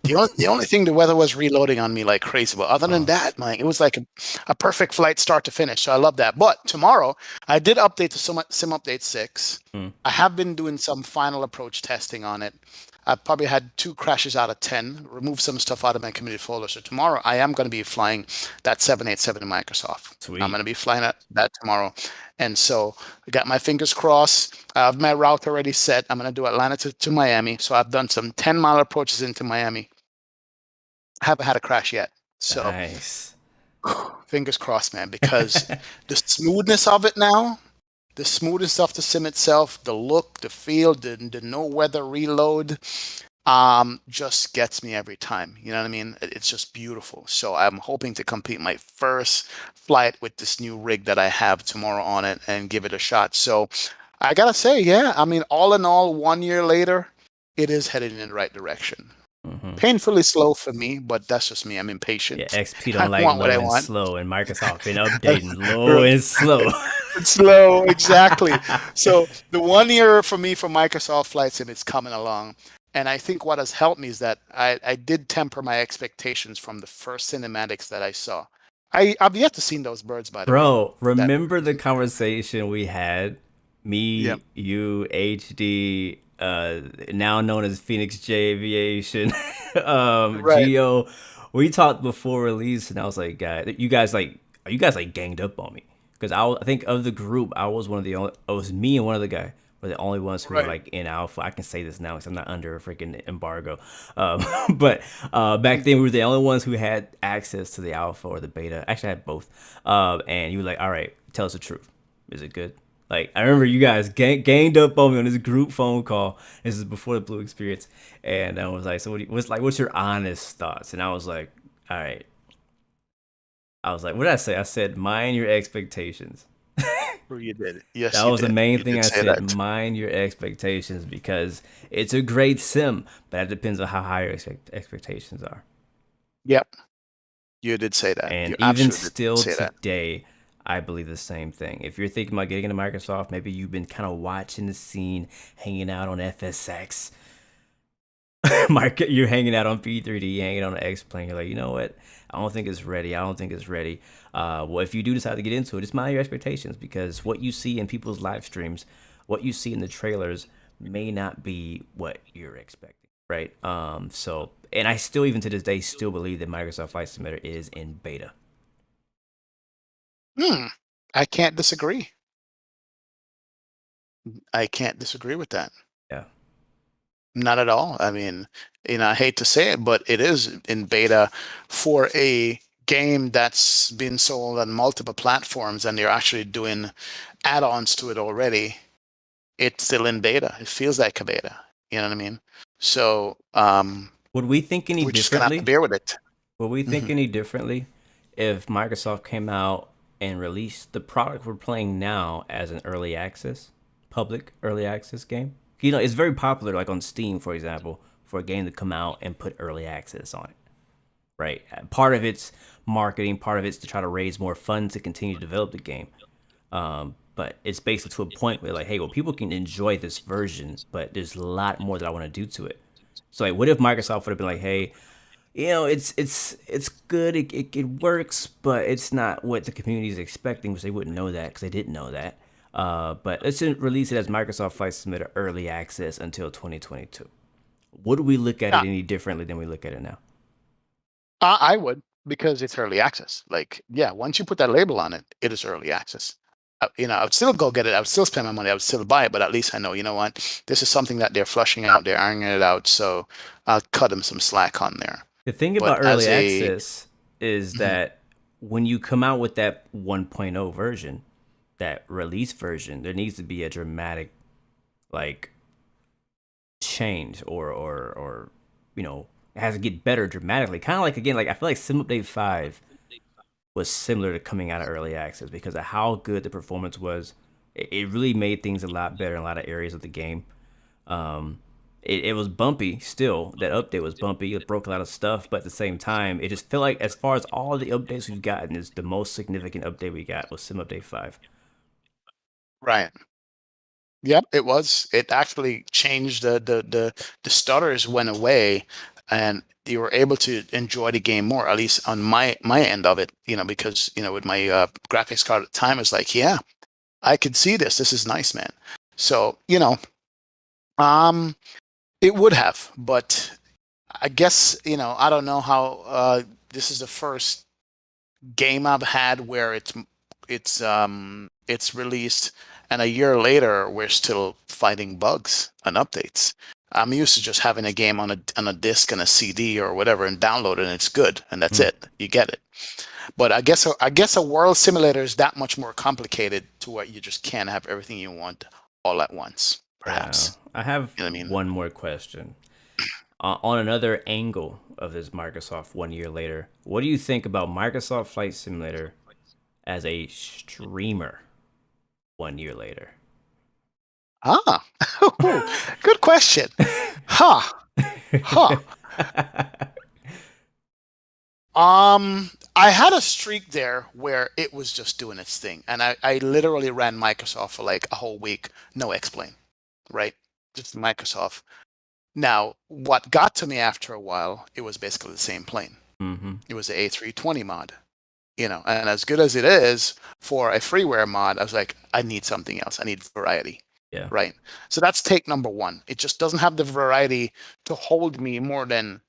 The only thing, the weather was reloading on me like crazy, but other than Oh, that, like it was like a perfect flight start to finish. So I love that. But tomorrow I did update to Sim Update 6. mm, I have been doing some final approach testing on it. I probably had 2 crashes out of 10, removed some stuff out of my community folder. So tomorrow I am going to be flying that 787 Microsoft. I'm going sweet. to be flying that tomorrow. And so I got my fingers crossed. I have my route already set. I'm going to do Atlanta to Miami. So I've done some 10-mile approaches into Miami. I haven't had a crash yet. So Nice. fingers crossed, man, because the smoothness of it now, the smoothness of the sim itself, the look, the feel, the no weather reload, just gets me every time. You know what I mean? It's just beautiful. So I'm hoping to complete my first flight with this new rig that I have tomorrow on it and give it a shot. So I gotta say, yeah, I mean, all in all, 1 year later, it is headed in the right direction. Hmm. Painfully slow for me, but that's just me. I'm Yeah, impatient. XP I don't like want what low I and want. slow, and Microsoft been updating low and slow. It's slow, exactly. So the 1 year for me for Microsoft Flight Sim is coming along. And I think what has helped me is that I did temper my expectations from the first cinematics that I saw. I've yet to see those birds, by the way. Bro, That remember the conversation we had? yeah, Me, you, HD, now known as Phoenix J Aviation, right, Geo. We talked before release, and I was like, guys, you guys like, are you guys like ganged up on me? Because I think of the group, I was one of the only, it was me and one other guy were the only ones who were right. like in alpha. I can say this now because I'm not under a freaking embargo. But back then we were the only ones who had access to the alpha or the beta. Actually, I had both. And you were like, all right, tell us the truth. Is it good? Like I remember you guys ganged up on me on this group phone call. This is before the Blu-XPerience, and I was like, "So what's your honest thoughts?" And I was like, "All right." I was like, "What did I say?" I said, "Mind your expectations." Sure you did. Yes, That you was the did. main You thing did I say said. that. Mind your expectations because it's a great sim, but it depends on how high your expectations are. Yep, you did say that. And You even absolutely did still say that. today, I believe the same thing. If you're thinking about getting into Microsoft, maybe you've been kind of watching the scene, hanging out on FSX. Market, you're hanging out on P3D, hanging on the X plane. You're like, you know what? I don't think it's ready. I don't think it's ready. Well, if you do decide to get into it, just mind your expectations because what you see in people's live streams, what you see in the trailers, may not be what you're expecting, right? So, and I still, even to this day, still believe that Microsoft Flight Simulator is in beta. Hmm. I can't disagree. I can't disagree with that. Yeah. Not at all. I mean, I hate to say it, but it is in beta for a game that's been sold on multiple platforms and they're actually doing add-ons to it already. It's still in beta. It feels like a beta. You know what I mean? So, Would we think any we're just gonna have to differently? bear with it. Would we think Hmm. any differently if Microsoft came out and released the product we're playing now as an early access, public early access game? It's very popular, like on Steam, for example, for a game to come out and put early access on it, right? Part of it's marketing, part of it's to try to raise more funds to continue to develop the game. But it's basically to a point where, like, hey, well, people can enjoy this version, but there's a lot more that I want to do to it. So, like, what if Microsoft would have been like, hey, it's good. It works, but it's not what the community is expecting, which they wouldn't know that because they didn't know that. But let's just release it as Microsoft Flight Simulator early access until 2022. Would we look at it Yeah, any differently than we look at it now? I would because it's early access. Like, yeah, once you put that label on it, it is early access. I would still go get it. I would still spend my money. I would still buy it, but at least I know, you know what, this is something that they're flushing out. They're ironing it out. So I'll cut them some slack on there. The thing But about early as a, access is mhm, that when you come out with that 1.0 version, that release version, there needs to be a dramatic like change or it has to get better dramatically. Kind of like again, like I feel like Sim Update 5 was similar to coming out of early access because of how good the performance was. It really made things a lot better in a lot of areas of the game. it was bumpy still. That update was bumpy. It broke a lot of stuff, but at the same time, it just felt like as far as all the updates we've gotten, is the most significant update we got was Sim Update 5. Right. Yep, it was. It actually changed the stutters went away, and you were able to enjoy the game more. At least on my end of it, because with my graphics card at the time, it's like, yeah, I could see this. This is nice, man. So um, it would have, but I guess I don't know how. This is the first game I've had where it's released, and a year later we're still fighting bugs and updates. I'm used to just having a game on a disc and a CD or whatever and download it and it's good and that's Mm, it. You get it. But I guess a world simulator is that much more complicated to where you just can't have everything you want all at once, yeah, perhaps. I have You know what I mean? one more question. On another angle of this Microsoft 1 year later, what do you think about Microsoft Flight Simulator as a streamer 1 year later? Ah, good question. Huh. Huh. I had a streak there where it was just doing its thing, and I literally ran Microsoft for like a whole week, no explain, right? Just Microsoft. Now, what got to me after a while, it was basically the same plane. Hmm. It was the A320 mod, and as good as it is for a freeware mod, I was like, I need something else. I need variety, Yeah. right? So that's take number one. It just doesn't have the variety to hold me more than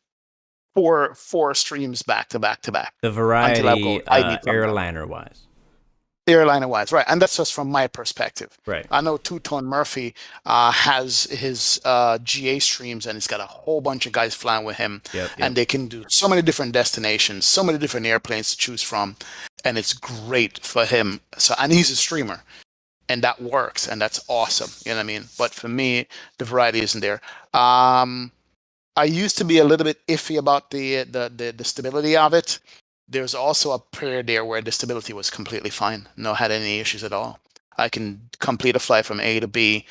four streams back to back to back The until I go, variety, I need something else. airliner wise. Airliner wise, right? And that's just from my perspective. Right. I know Two Tone Murphy has his GA streams, and he's got a whole bunch of guys flying with him, Yep. and Yep. they can do so many different destinations, so many different airplanes to choose from, and it's great for him. So, and he's a streamer, and that works, and that's awesome. You know what I mean? But for me, the variety isn't there. I used to be a little bit iffy about the stability of it. There's also a period there where the stability was completely fine. No had any issues at all. I can complete a flight from A to B.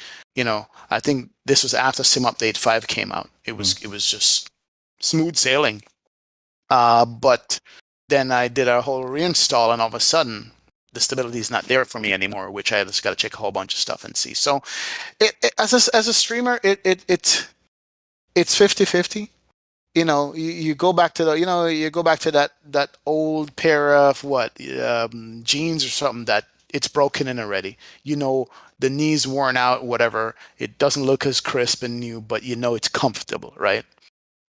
I think this was after Sim Update 5 came out. It Mm. was it was just smooth sailing. But then I did a whole reinstall, and all of a sudden the stability is not there for me anymore, which I just got to check a whole bunch of stuff and see. So, as a streamer, it's 50-50. You go back to that old pair of what jeans or something that it's broken in already. The knees worn out, whatever. It doesn't look as crisp and new, but it's comfortable, right?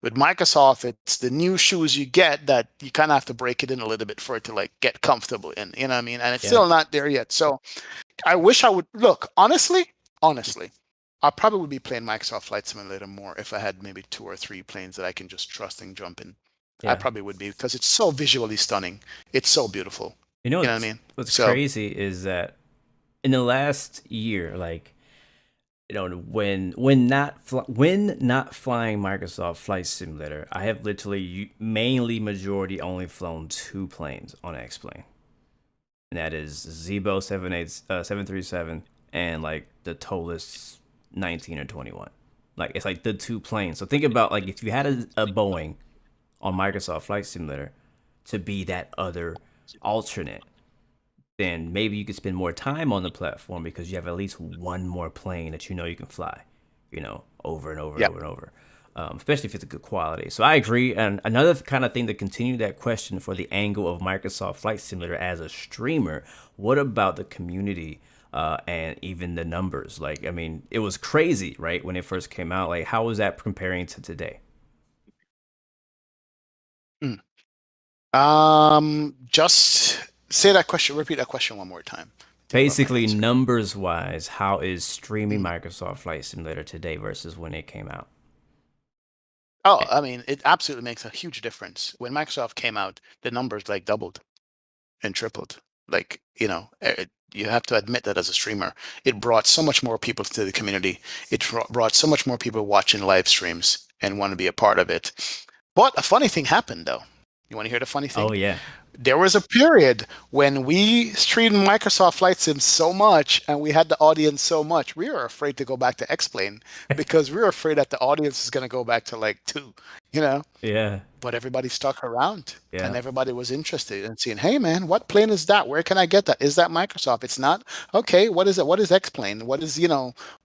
With Microsoft, it's the new shoes you get that you kind of have to break it in a little bit for it to like get comfortable in. You know what I mean? And it's Yeah. still not there yet. So I wish I would look honestly. I probably would be playing Microsoft Flight Simulator more if I had maybe two or three planes that I can just trust and jump in. I Yeah. probably would be because it's so visually stunning. It's so beautiful. You know You know what I what's mean? what's So, crazy is that in the last year, like when not flying Microsoft Flight Simulator, I have literally mainly majority only flown two planes on X-Plane, and that is Zebo 737 and like the Tolus 19 or 21. Like it's like the two planes. So think about like if you had a Boeing on Microsoft Flight Simulator to be that other alternate, then maybe you could spend more time on the platform because you have at least one more plane that you can fly, over and over and yeah. over and over, especially if it's a good quality. So I agree. And another kind of thing to continue that question for the angle of Microsoft Flight Simulator as a streamer, what about the community and even the numbers? Like, I mean, it was crazy, right, when it first came out. Like, how was that comparing to today? Mm. Just say that question. Repeat that question one more time. Think about my Basically, answer. numbers wise, how is streaming Mm. Microsoft Flight Simulator today versus when it came out? Oh, I mean, it absolutely makes a huge difference. When Microsoft came out, the numbers like doubled and tripled. Like, you have to admit that as a streamer, it brought so much more people to the community. It brought so much more people watching live streams and want to be a part of it. But a funny thing happened, though. You want to hear the funny Oh thing? yeah. There was a period when we streamed Microsoft Flight Sim so much and we had the audience so much, we were afraid to go back to X-Plane because we were afraid that the audience is going to go back to like two, you know? Yeah, But everybody stuck around and yeah, everybody was interested in seeing, hey man, what plane is that? Where can I get that? Is that Microsoft? It's not? Okay, what is it? What is X-Plane? What is,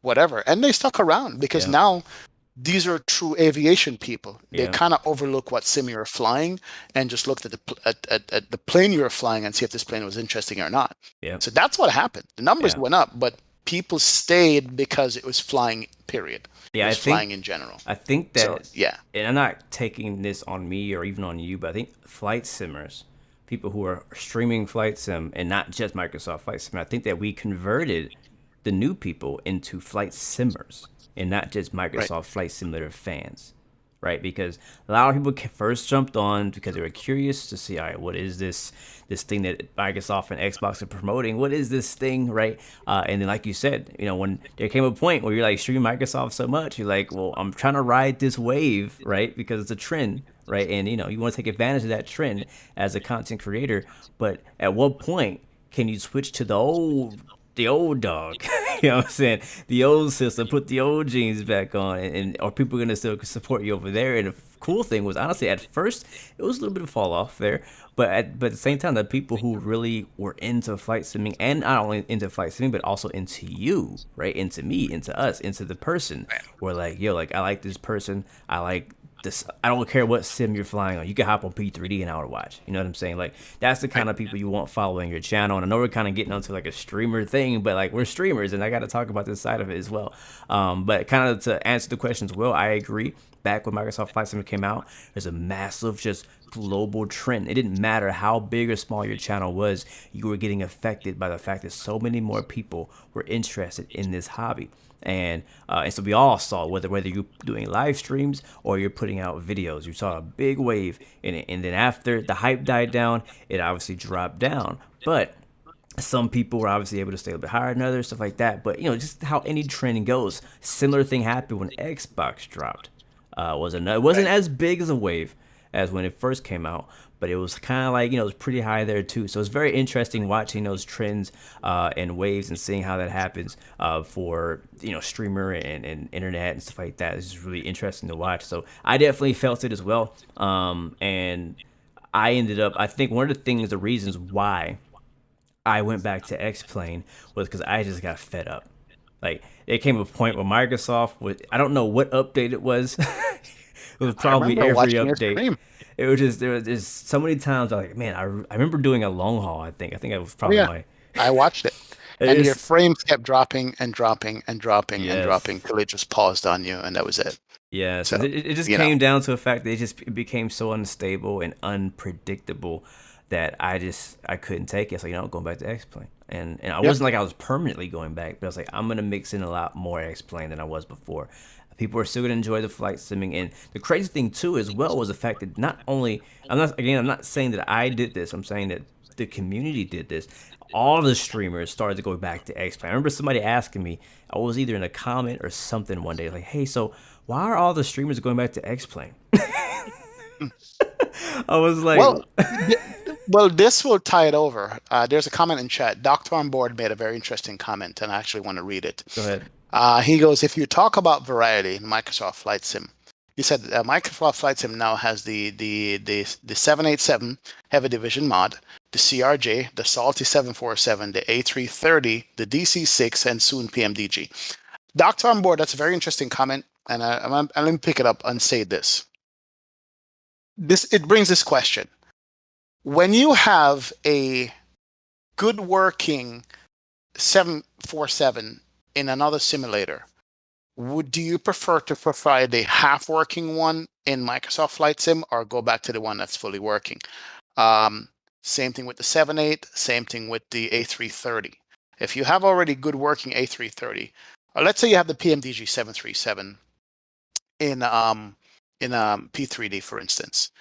whatever. And they stuck around because yeah, now these are true aviation people. They yeah, kind of overlook what sim you're flying and just looked at at the plane you were flying and see if this plane was interesting or not. yeah, So that's what happened. The numbers yeah. went up, but people stayed because it was flying, period. It Yeah, was flying in general. I think So that, yeah, and I'm not taking this on me or even on you, but I think flight simmers, people who are streaming flight sim and not just Microsoft Flight Sim, I think that we converted the new people into flight simmers and not just right. Microsoft Flight Simulator fans, right? Because a lot of people first jumped on because they were curious to see, all right, what is this thing that Microsoft and Xbox are promoting? What is this thing, right? And then, like you said, when there came a point where you're like streaming Microsoft so much, you're like, well, I'm trying to ride this wave, right? Because it's a trend, right? And you want to take advantage of that trend as a content creator, but at what point can you switch to the old dog? You know what I'm saying? The old system, put the old jeans back on, and are people gonna still support you over there? And the cool thing was, honestly, at first it was a little bit of fall off there, but at the same time, the people who really were into flight simming, and not only into flight simming, but also into you, right? Into me, into us, into the person, were like, yo, like I like this person, I like this. I don't care what sim you're flying on. You can hop on P3D and I would watch. You know what I'm saying? Like that's the kind of people you want following your channel. And I know we're kind of getting onto like a streamer thing, but like we're streamers, and I got to talk about this side of it as well. But kind of to answer the questions, well, I agree. Back when Microsoft Flight Sim came out, there's a massive just global trend. It didn't matter how big or small your channel was, you were getting affected by the fact that so many more people were interested in this hobby. And so we all saw whether you're doing live streams or you're putting out videos, you saw a big wave in it. And then after the hype died down, it obviously dropped down. But some people were obviously able to stay a bit higher than others, stuff like that. But just how any trend goes. Similar thing happened when Xbox dropped. It wasn't Right. as big as a wave as when it first came out, but it was kind of like it was pretty high there too. So it's very interesting watching those trends and waves and seeing how that happens for streamer and internet and stuff like that. It's just really interesting to watch. So I definitely felt it as well, and I ended up. I think one of the things, the reasons why I went back to X Plane was because I just got fed up. Like it came a point where Microsoft was, I don't know what update it was. It was I probably remember every watching your update. stream. It was just there was just so many times I was like, man, I remember doing a long haul. I think it was Oh probably yeah, my I watched it. And your it's frames kept dropping and dropping and dropping and dropping yes. till it just paused on you and that was it. Yes, So, it just you know, came down to the fact that it became so unstable and unpredictable that I couldn't take it. So going back to X Plane, and I yep. wasn't like I was permanently going back, but I was like I'm gonna mix in a lot more X Plane than I was before. People are still gonna enjoy the flight simming, and the crazy thing too as well was the fact that not only I'm not saying that I did this. I'm saying that the community did this. All the streamers started to go back to X Plane. I remember somebody asking me, I was either in a comment or something one day, like, "Hey, so why are all the streamers going back to X Plane?" I was like, Well, th- well, this will tie it over. There's a comment in chat. Doctor on board made a very interesting comment, and I actually want to read it. "Go ahead." He goes, if you talk about variety in Microsoft Flight Sim, he said Microsoft Flight Sim now has the 787 Heavy Division mod, the CRJ, the Salty 747, the A330, the DC-6, and soon PMDG. Doctor on board, that's a very interesting comment, and let me pick it up and say this. It brings this question: when you have a good working 747 in another simulator, do you prefer to provide a half working one in Microsoft Flight Sim or go back to the one that's fully working? Um, Same thing with the 78, same thing with the A330. If you have already good working A330, or let's say you have the PMDG 737 in P3D, for instance,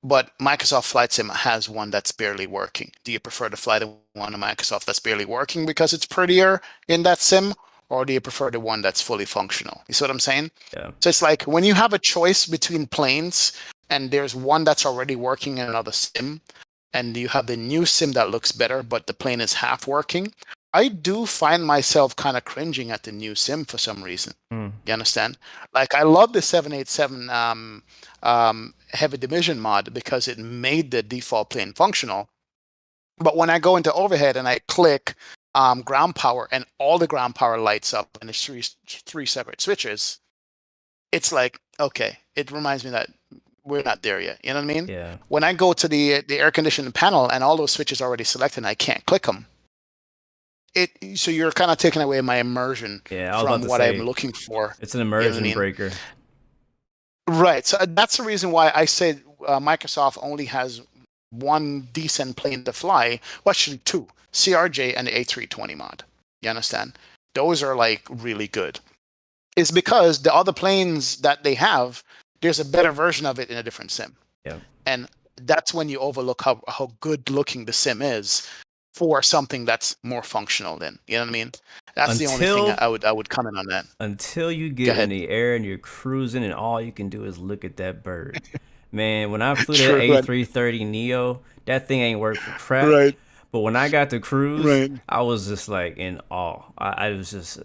but Microsoft Flight Sim has one that's barely working. Do you prefer to fly the one on Microsoft that's barely working because it's prettier in that sim, or do you prefer the one that's fully functional? You see what I'm saying? Yeah, So it's like when you have a choice between planes and there's one that's already working in another sim, and you have the new sim that looks better, but the plane is half working, I do find myself kind of cringing at the new sim for some reason. Hmm. You understand? Like I love the 787 heavy division mod because it made the default plane functional. But when I go into overhead and I click ground power and all the ground power lights up and it's three separate switches, it's like, okay, it reminds me that we're not there yet. You know what I mean? Yeah. When I go to the air conditioning panel and all those switches are already selected and I can't click them, so you're kind of taking away my immersion Yeah. I was about from to what I'm say looking for. it's an You know what I immersion mean? breaker. Right. So that's the reason why I said Microsoft only has one decent plane to fly. Well, actually, two: CRJ and the A320 mod. You understand? Those are like really good. It's because the other planes that they have, there's a better version of it in a different sim, Yeah. and that's when you overlook how good looking the sim is for something that's more functional. Then you know what I mean? That's the only thing Until I would comment on that. until you Go get in ahead. the air and you're cruising and all you can do is look at that bird. Man, when I flew that True. Right. A330 Neo, that thing ain't work for crap. Right. But when I got to cruise, Right. I was just like in awe. I was just,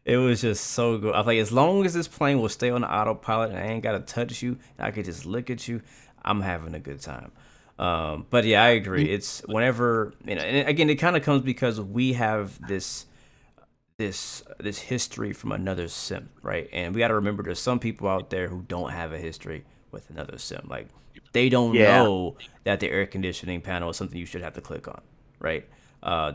it was just so good. I was like, as long as this plane will stay on the autopilot and I ain't gotta touch you, and I could just look at you, I'm having a good time. But yeah, I agree. It's whenever and again, it kind of comes because we have this history from another sim, right? And we got to remember there's some people out there who don't have a history with another sim. Like they don't Yeah. know that the air conditioning panel is something you should have to click on, right?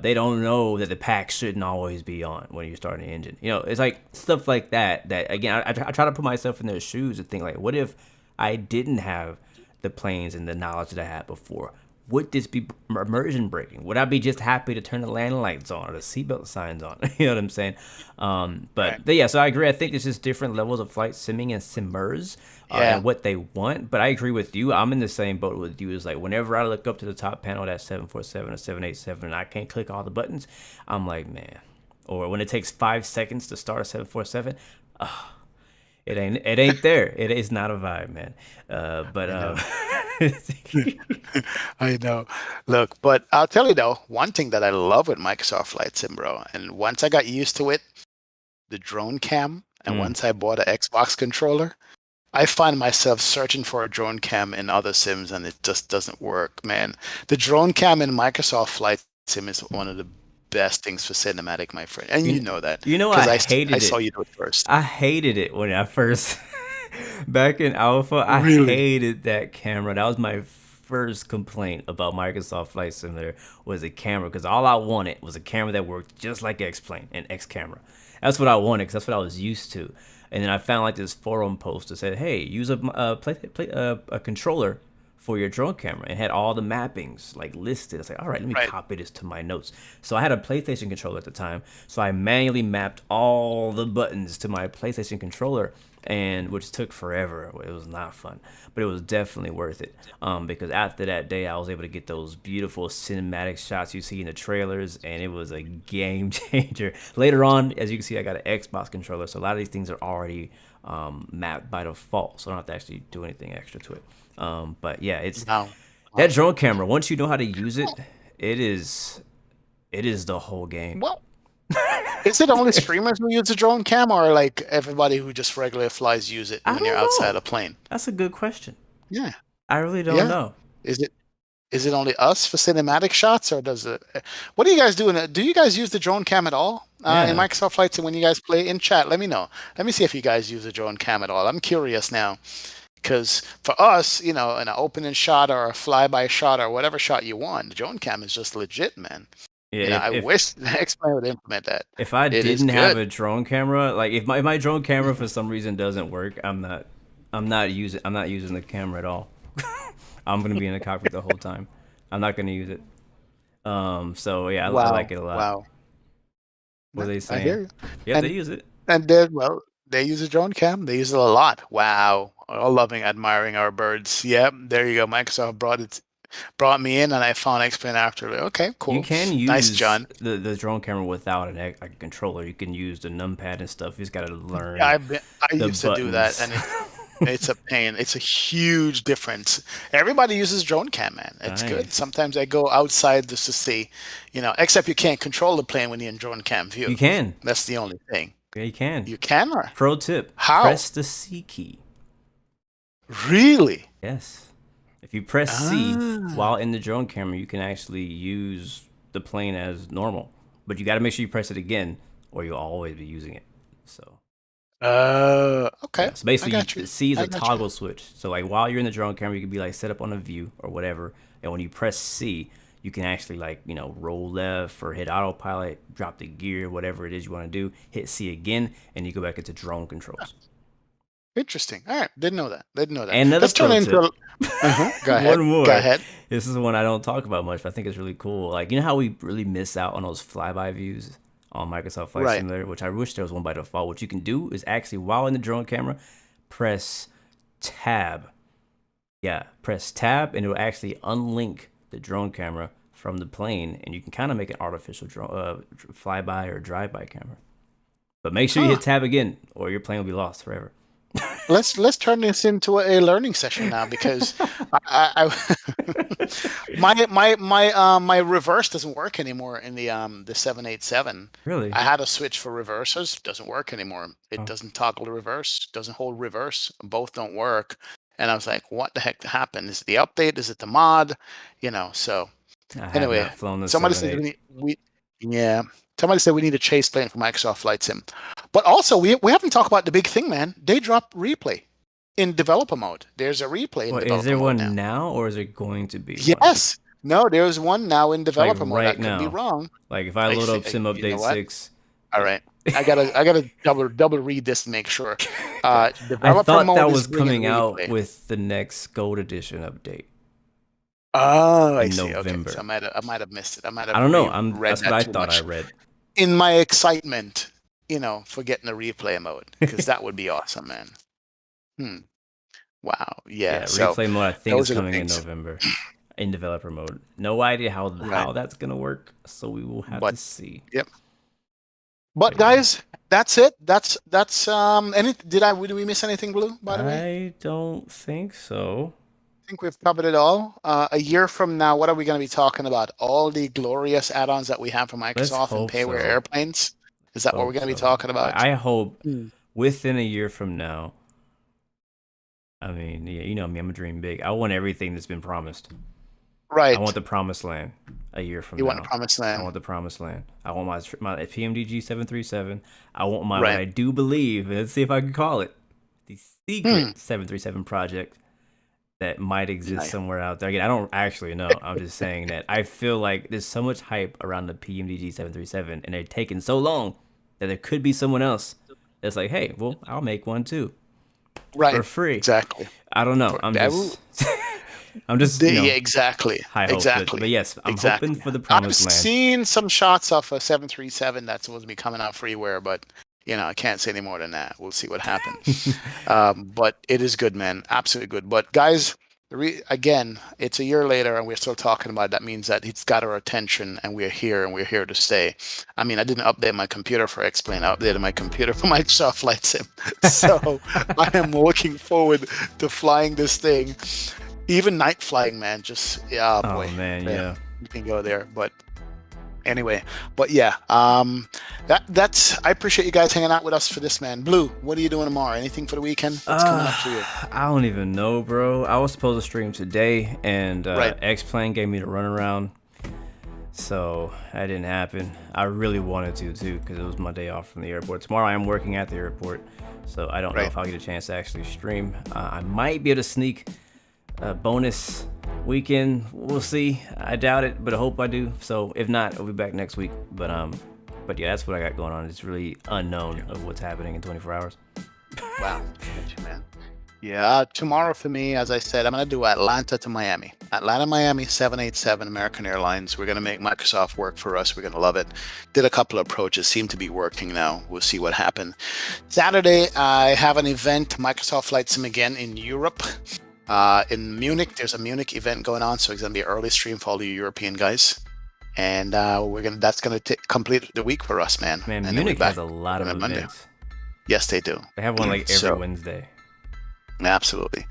They don't know that the pack shouldn't always be on when you're starting the engine. It's like stuff like that. That again, I try to put myself in their shoes and think like, what if I didn't have the planes and the knowledge that I had before? Would this be immersion breaking? Would I be just happy to turn the landing lights on or the seatbelt signs on? You know what I'm saying? Right. But yeah, so I agree. I think there's just different levels of flight simming and simmers and Yeah. what they want. But I agree with you. I'm in the same boat with you. Is like whenever I look up to the top panel of that 747 or 787 and I can't click all the buttons, I'm like, man. Or when it takes 5 seconds to start a 747, it ain't there. It is not a vibe, man. But I know. I know. Look, but I'll tell you though, one thing that I love with Microsoft Flight Sim, bro, and once I got used to it, the drone cam, and mm, once I bought an Xbox controller, I find myself searching for a drone cam in other sims and it just doesn't work, man. The drone cam in Microsoft Flight Sim is one of the best things for cinematic, my friend. And you you know that you know because I I hated saw it. you do it first. I hated it when I first back in alpha. I Really? hated that camera. That was my first complaint about Microsoft Flight Simulator was a camera because all I wanted was a camera that worked just like X-Plane and X camera. That's what I wanted because that's what I was used to. And then I found like this forum post that said, "Hey, use a controller for your drone camera," and had all the mappings like listed. I was like, all right, let me Right. copy this to my notes. So I had a PlayStation controller at the time, so I manually mapped all the buttons to my PlayStation controller, and which took forever. It was not fun, but it was definitely worth it. Because after that day, I was able to get those beautiful cinematic shots you see in the trailers, and it was a game changer. Later on, as you can see, I got an Xbox controller, so a lot of these things are already mapped by default, so I don't have to actually do anything extra to it. But yeah, it's Wow. that Wow. drone camera. Once you know how to use it, it is it is the whole game. Well, is it only streamers who use the drone cam, or like everybody who just regularly flies use it I when you're don't outside know. a plane? That's a good question. Yeah, I really don't yeah. know. Is it only us for cinematic shots, or does it? What do you guys do? Do you guys use the drone cam at all in Yeah. Microsoft Flight? And when you guys play in chat, let me know. Let me see if you guys use the drone cam at all. I'm curious now because for us, an opening shot or a flyby shot or whatever shot you want, the drone cam is just legit, man. Yeah, I wish X-Men would implement that. if I It is didn't have good. a drone camera, like if my drone camera for some reason doesn't work, I'm not using the camera at all. I'm gonna be in the cockpit the whole time. I'm not gonna use it. So yeah, I like Wow, it a lot. wow. What are they I hear saying? you. Yep, they And use it. they use a drone cam. They use it a lot. Wow. All loving, admiring our birds. Yep, there you go. Microsoft brought me in, and I found Explain after. Like, okay, You cool. can Nice, use John. the drone camera without like a controller. You can use the numpad and stuff. You just gotta Yeah, learn I the used to do that, and buttons. It's a pain. It's a huge difference. Everybody uses drone cam, man. It's good. Nice. Sometimes I go outside just to see, except you can't control the plane when you're in drone cam You view. can. That's the only thing. Yeah, you can. You can, or Pro tip: how? press the C key. Really? Yes. If you press C Ah. while in the drone camera, you can actually use the plane as normal. But you got to make sure you press it again, or you'll always be using it. So Okay. yeah. So I basically, got you. the C is I a got you. toggle switch. So like while you're in the drone camera, you could be like set up on a view or whatever, and when you press C, you can actually like roll left or hit autopilot, drop the gear, whatever it is you want to do. Hit C again, and you go back into drone controls. Interesting. All right. Didn't know that. Didn't know that. And another Let's turn pro it tip. into. Go One ahead. Go more. ahead. This is one I don't talk about much, but I think it's really cool. Like, you know how we really miss out on those flyby views on Microsoft Flight Right. Simulator, which I wish there was one by default. What you can do is actually, while in the drone camera, press tab. Yeah, press tab, and it will actually unlink the drone camera from the plane, and you can kind of make an artificial flyby or drive-by camera. But make sure you Huh. hit tab again, or your plane will be lost forever. Let's turn this into a learning session now because my reverse doesn't work anymore in the 787. Really? I had a switch for reversers, doesn't work anymore. It Oh, doesn't toggle the reverse, doesn't hold reverse. Both don't work. And I was like, what the heck happened? Is it the update? Is it the mod? So I have anyway, not flown the somebody seven said eight. yeah. Somebody said we need a chase plane for Microsoft Flight Sim. But also we haven't talked about the big thing, man. They dropped replay in developer mode. There's a replay in Well, is developer there mode one now. now, or is there going to be one? Yes. No, there's one now in Like developer mode. I right could be now. wrong. Like if I I load up see. Sim You know Update what? 6, All right. I gotta double read this to make sure. I Developer thought that mode is was bringing coming out replay. with the next Gold Edition update Oh, I in see. Okay, so November. I might have missed it. I might I have don't know. read That's what that I too thought I much read. in my excitement, for getting the replay mode because that would be awesome, man. Hmm. Wow. Yeah. Yeah, So replay mode I think is those are the coming in things. November in developer mode. No idea Right. how that's gonna work, so we will have But to see. yep. But But yeah, guys, that's it. That's any did we miss anything, Blue, by the way? I I don't think so. think we've covered it all. A year from now, what are we going to be talking about? All the glorious add-ons that we have from Let's Microsoft and hope payware so. airplanes. Is Let's that what we're hope going to be so. talking about? I hope Hmm. within a year from now. I mean, yeah, you know me, I'm a dream big. I want everything that's been promised. I want Right. the promised land a year from You want the now. promised I land. want the promised land. I want my PMDG 737. I want my what Right. I do believe. Let's see if I can call it the Hmm. secret 737 project that might exist Nice. somewhere out there. Again, I don't actually know. I'm just saying that I feel like there's so much hype around the PMDG 737, and they're taking so long that there could be someone else that's like, hey, well, I'll make one too Right. for free. Exactly. I don't know. For, I'm that- just, I'm just, yeah, exactly. high hopes. But Exactly. yes, I'm hoping Exactly. for the I've promised land. seen some shots of a 737 that's supposed to be coming out freeware, but I can't say any more than that. We'll see what happens. But it is good, man. Absolutely good. But guys, again, it's a year later and we're still talking about it. That means that it's got our attention and we're here and we're here to stay. I mean, I didn't update my computer for X-Plane. I updated my computer for Microsoft Flight Sim. So I am looking forward to flying this thing. Even night flying, man. Just, yeah, Oh boy. man, yeah. You can go there. But anyway, but yeah, that's I appreciate you guys hanging out with us for this, man. Blue, what are you doing tomorrow? Anything for the weekend? What's coming up for you? I don't even know, bro. I was supposed to stream today, and Right. X-Plane gave me the runaround, so that didn't happen. I really wanted to too, because it was my day off from the airport. Tomorrow I am working at the airport, so I don't know Right. if I'll get a chance to actually stream. I might be able to sneak a bonus weekend. We'll see. I doubt it, but I hope I do. So if not, I'll be back next week. But yeah, that's what I got going on. It's really unknown of what's happening in 24 hours. Wow, got you, man. Yeah, tomorrow for me, as I said, I'm gonna do Atlanta to Miami. Atlanta, Miami, 787 American Airlines. We're gonna make Microsoft work for us. We're gonna love it. Did a couple of approaches, seem to be working now. We'll see what happens. Saturday, I have an event, Microsoft Flight Sim again in Europe. In Munich, there's a Munich event going on, so it's gonna be an early stream for all you European guys, and that's gonna complete the week for us, man. Man, And then we're Munich has back a lot of on Monday. events. Yes, they do. They have one like every So, Wednesday. Absolutely.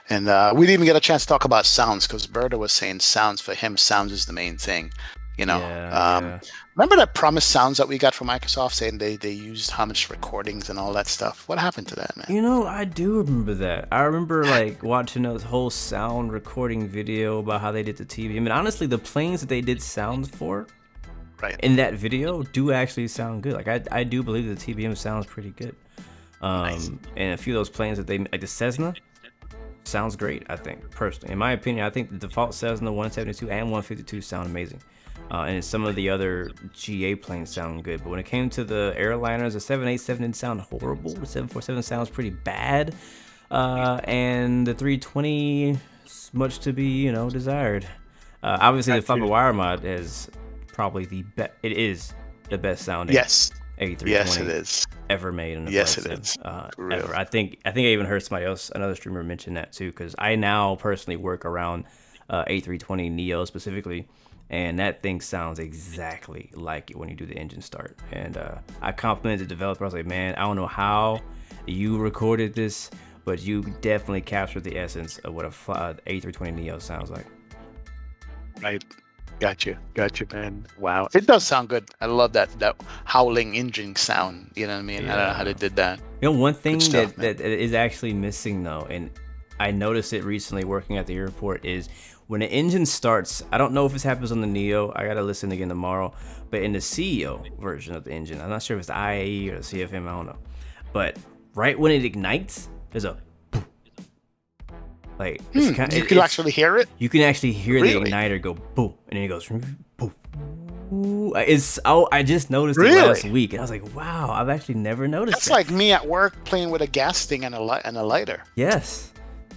And we didn't even get a chance to talk about sounds because Berta was saying sounds for him. Sounds is the main thing. You know, Yeah. remember that promise sounds that we got from Microsoft saying they used how much recordings and all that stuff? What happened to that, man? You know, I do remember that. I remember like watching this whole sound recording video about how they did the TV. I mean, honestly, the planes that they did sounds for Right. in that video do actually sound good. Like I do believe the TBM sounds pretty good. Nice. And a few of those planes that they like the Cessna sounds great. I think personally, in my opinion, I think the default Cessna 172 and 152 sound amazing. And some of the other GA planes sound good, but when it came to the airliners, the 787 didn't sound horrible. The 747 sounds pretty bad, and the 320 much to be desired. Obviously, the Flapper Wire mod is probably the best. It is the best sounding. Yes. A320 Yes, it is. ever made in a Yes, flight it sim, is. ever. I think I even heard somebody else, another streamer, mention that too, because I now personally work around A320 Neo specifically, and that thing sounds exactly like it when you do the engine start. And I complimented the developer. I was like, man, I don't know how you recorded this, but you definitely captured the essence of what a A320 Neo sounds like. Right. Got you, man. Wow, it does sound good. I love that howling engine sound. You know what I mean? Yeah. I don't know how they did that. You know, one thing stuff, that is actually missing though, and I noticed it recently working at the airport, is when the engine starts. I don't know if this happens on the Neo. I gotta listen again tomorrow. But in the CEO version of the engine, I'm not sure if it's the IAE or the CFM. I don't know. But right when it ignites, there's a like you can actually hear it. You can actually hear Really? the igniter go boom, and then it goes boom. I just noticed Really? it last week, and I was like, wow, I've actually never noticed. That's that. like me at work playing with a gas thing and a lighter. Yes.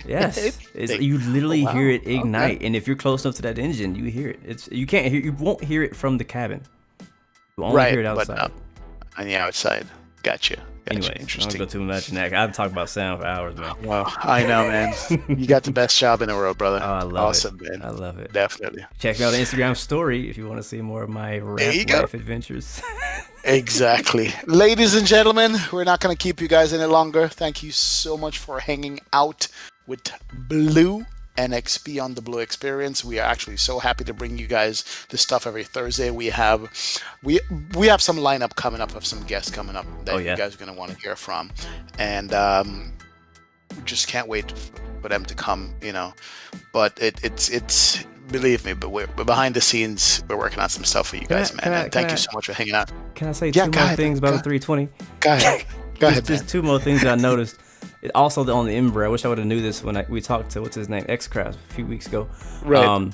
You literally hear it ignite, and if you're close enough to that engine, you hear it. You won't hear it from the cabin. You only hear it outside. But on the outside. Gotcha. Anyway, I don't go too much in that. I've talked about sound for hours, man. Well, I know, man. You got the best job in the world, brother. Oh, I love awesome, it. Man. I love it. Definitely. Check me out on Instagram story if you want to see more of my ramp life adventures. Exactly. Ladies and gentlemen, we're not going to keep you guys any longer. Thank you so much for hanging out with Blue NXP on the Blu-XPerience. We are actually so happy to bring you guys this stuff every Thursday. We have some lineup coming up of some guests coming up that you guys are going to want to hear from, and we just can't wait for them to come. But it's believe me, but we're behind the scenes. We're working on some stuff for you guys, man. Thank you so much for hanging out. Can I say two more things about the 320? Go ahead. Go ahead. Just two more things I noticed. Also on the Embraer, I wish I would have knew this when we talked to what's his name, X-Craft, a few weeks ago. Right.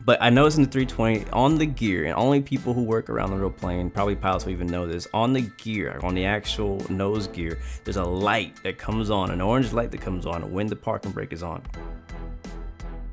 But I noticed in the 320 on the gear, and only people who work around the real plane, probably pilots will even know this. On the gear, on the actual nose gear, there's a light that comes on, an orange light that comes on when the parking brake is on.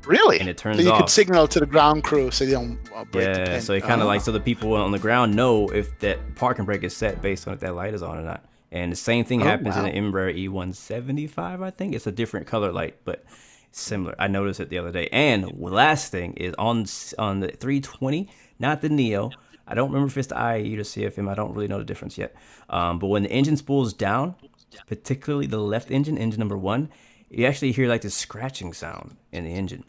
Really? And it turns off. So you off. could signal to the ground crew so you don't break the plane. So it kind of like so the people on the ground know if that parking brake is set based on if that light is on or not. And the same thing happens in the Embraer E175, I think. It's a different color light, but similar. I noticed it the other day. And last thing is on the 320, not the Neo. I don't remember if it's the IAE or CFM. I don't really know the difference yet. But when the engine spools down, particularly the left engine number 1, you actually hear like this scratching sound in the engine.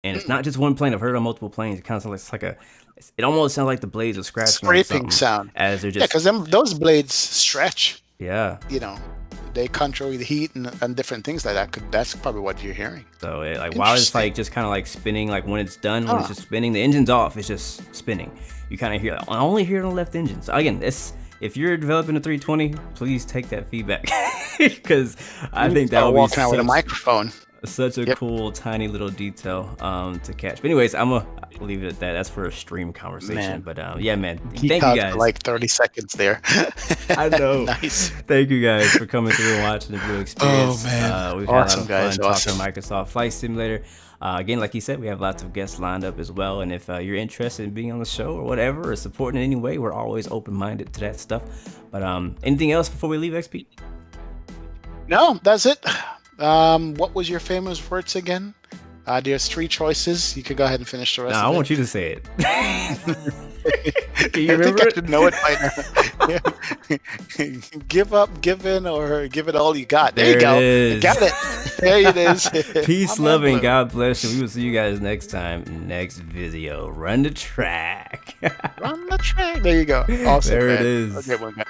And it's not just one plane. I've heard it on multiple planes. It kind of sounds like it almost sounds like the blades are scratching. Scraping sound. As they're just because those blades stretch. Yeah. They control the heat and different things like that. That's probably what you're hearing. So while it's like just kind of like spinning, like when it's done, when it's just spinning, the engine's off, it's just spinning. You kind of hear. I only hear it on the left engine. So again, if you're developing a 320, please take that feedback because I think that would be walking out with a microphone. Such a cool, tiny little detail to catch. But anyways, I'm gonna leave it at that. That's for a stream conversation. Man. But yeah, man. Thank you guys. Like 30 seconds there. I know. Nice. Thank you guys for coming through and watching the Blu-XPerience. Oh man, we've had a lot of fun talking Microsoft Flight Simulator. Again, like you said, we have lots of guests lined up as well. And if you're interested in being on the show or whatever, or supporting in any way, we're always open-minded to that stuff. But anything else before we leave, XP? No, that's it. What was your famous words again? There's 3 choices. You could go ahead and finish the rest. No, I want you to say it. Can you I think remember I it? should know it by now. Give up, give in, or give it all you got. There you There it go. is. Got it. There it is. Peace, My man love, and Blue. God bless you. We will see you guys next time, next video. Run the track. Run the track. There you go. Awesome, There it man. is. Okay, one guy.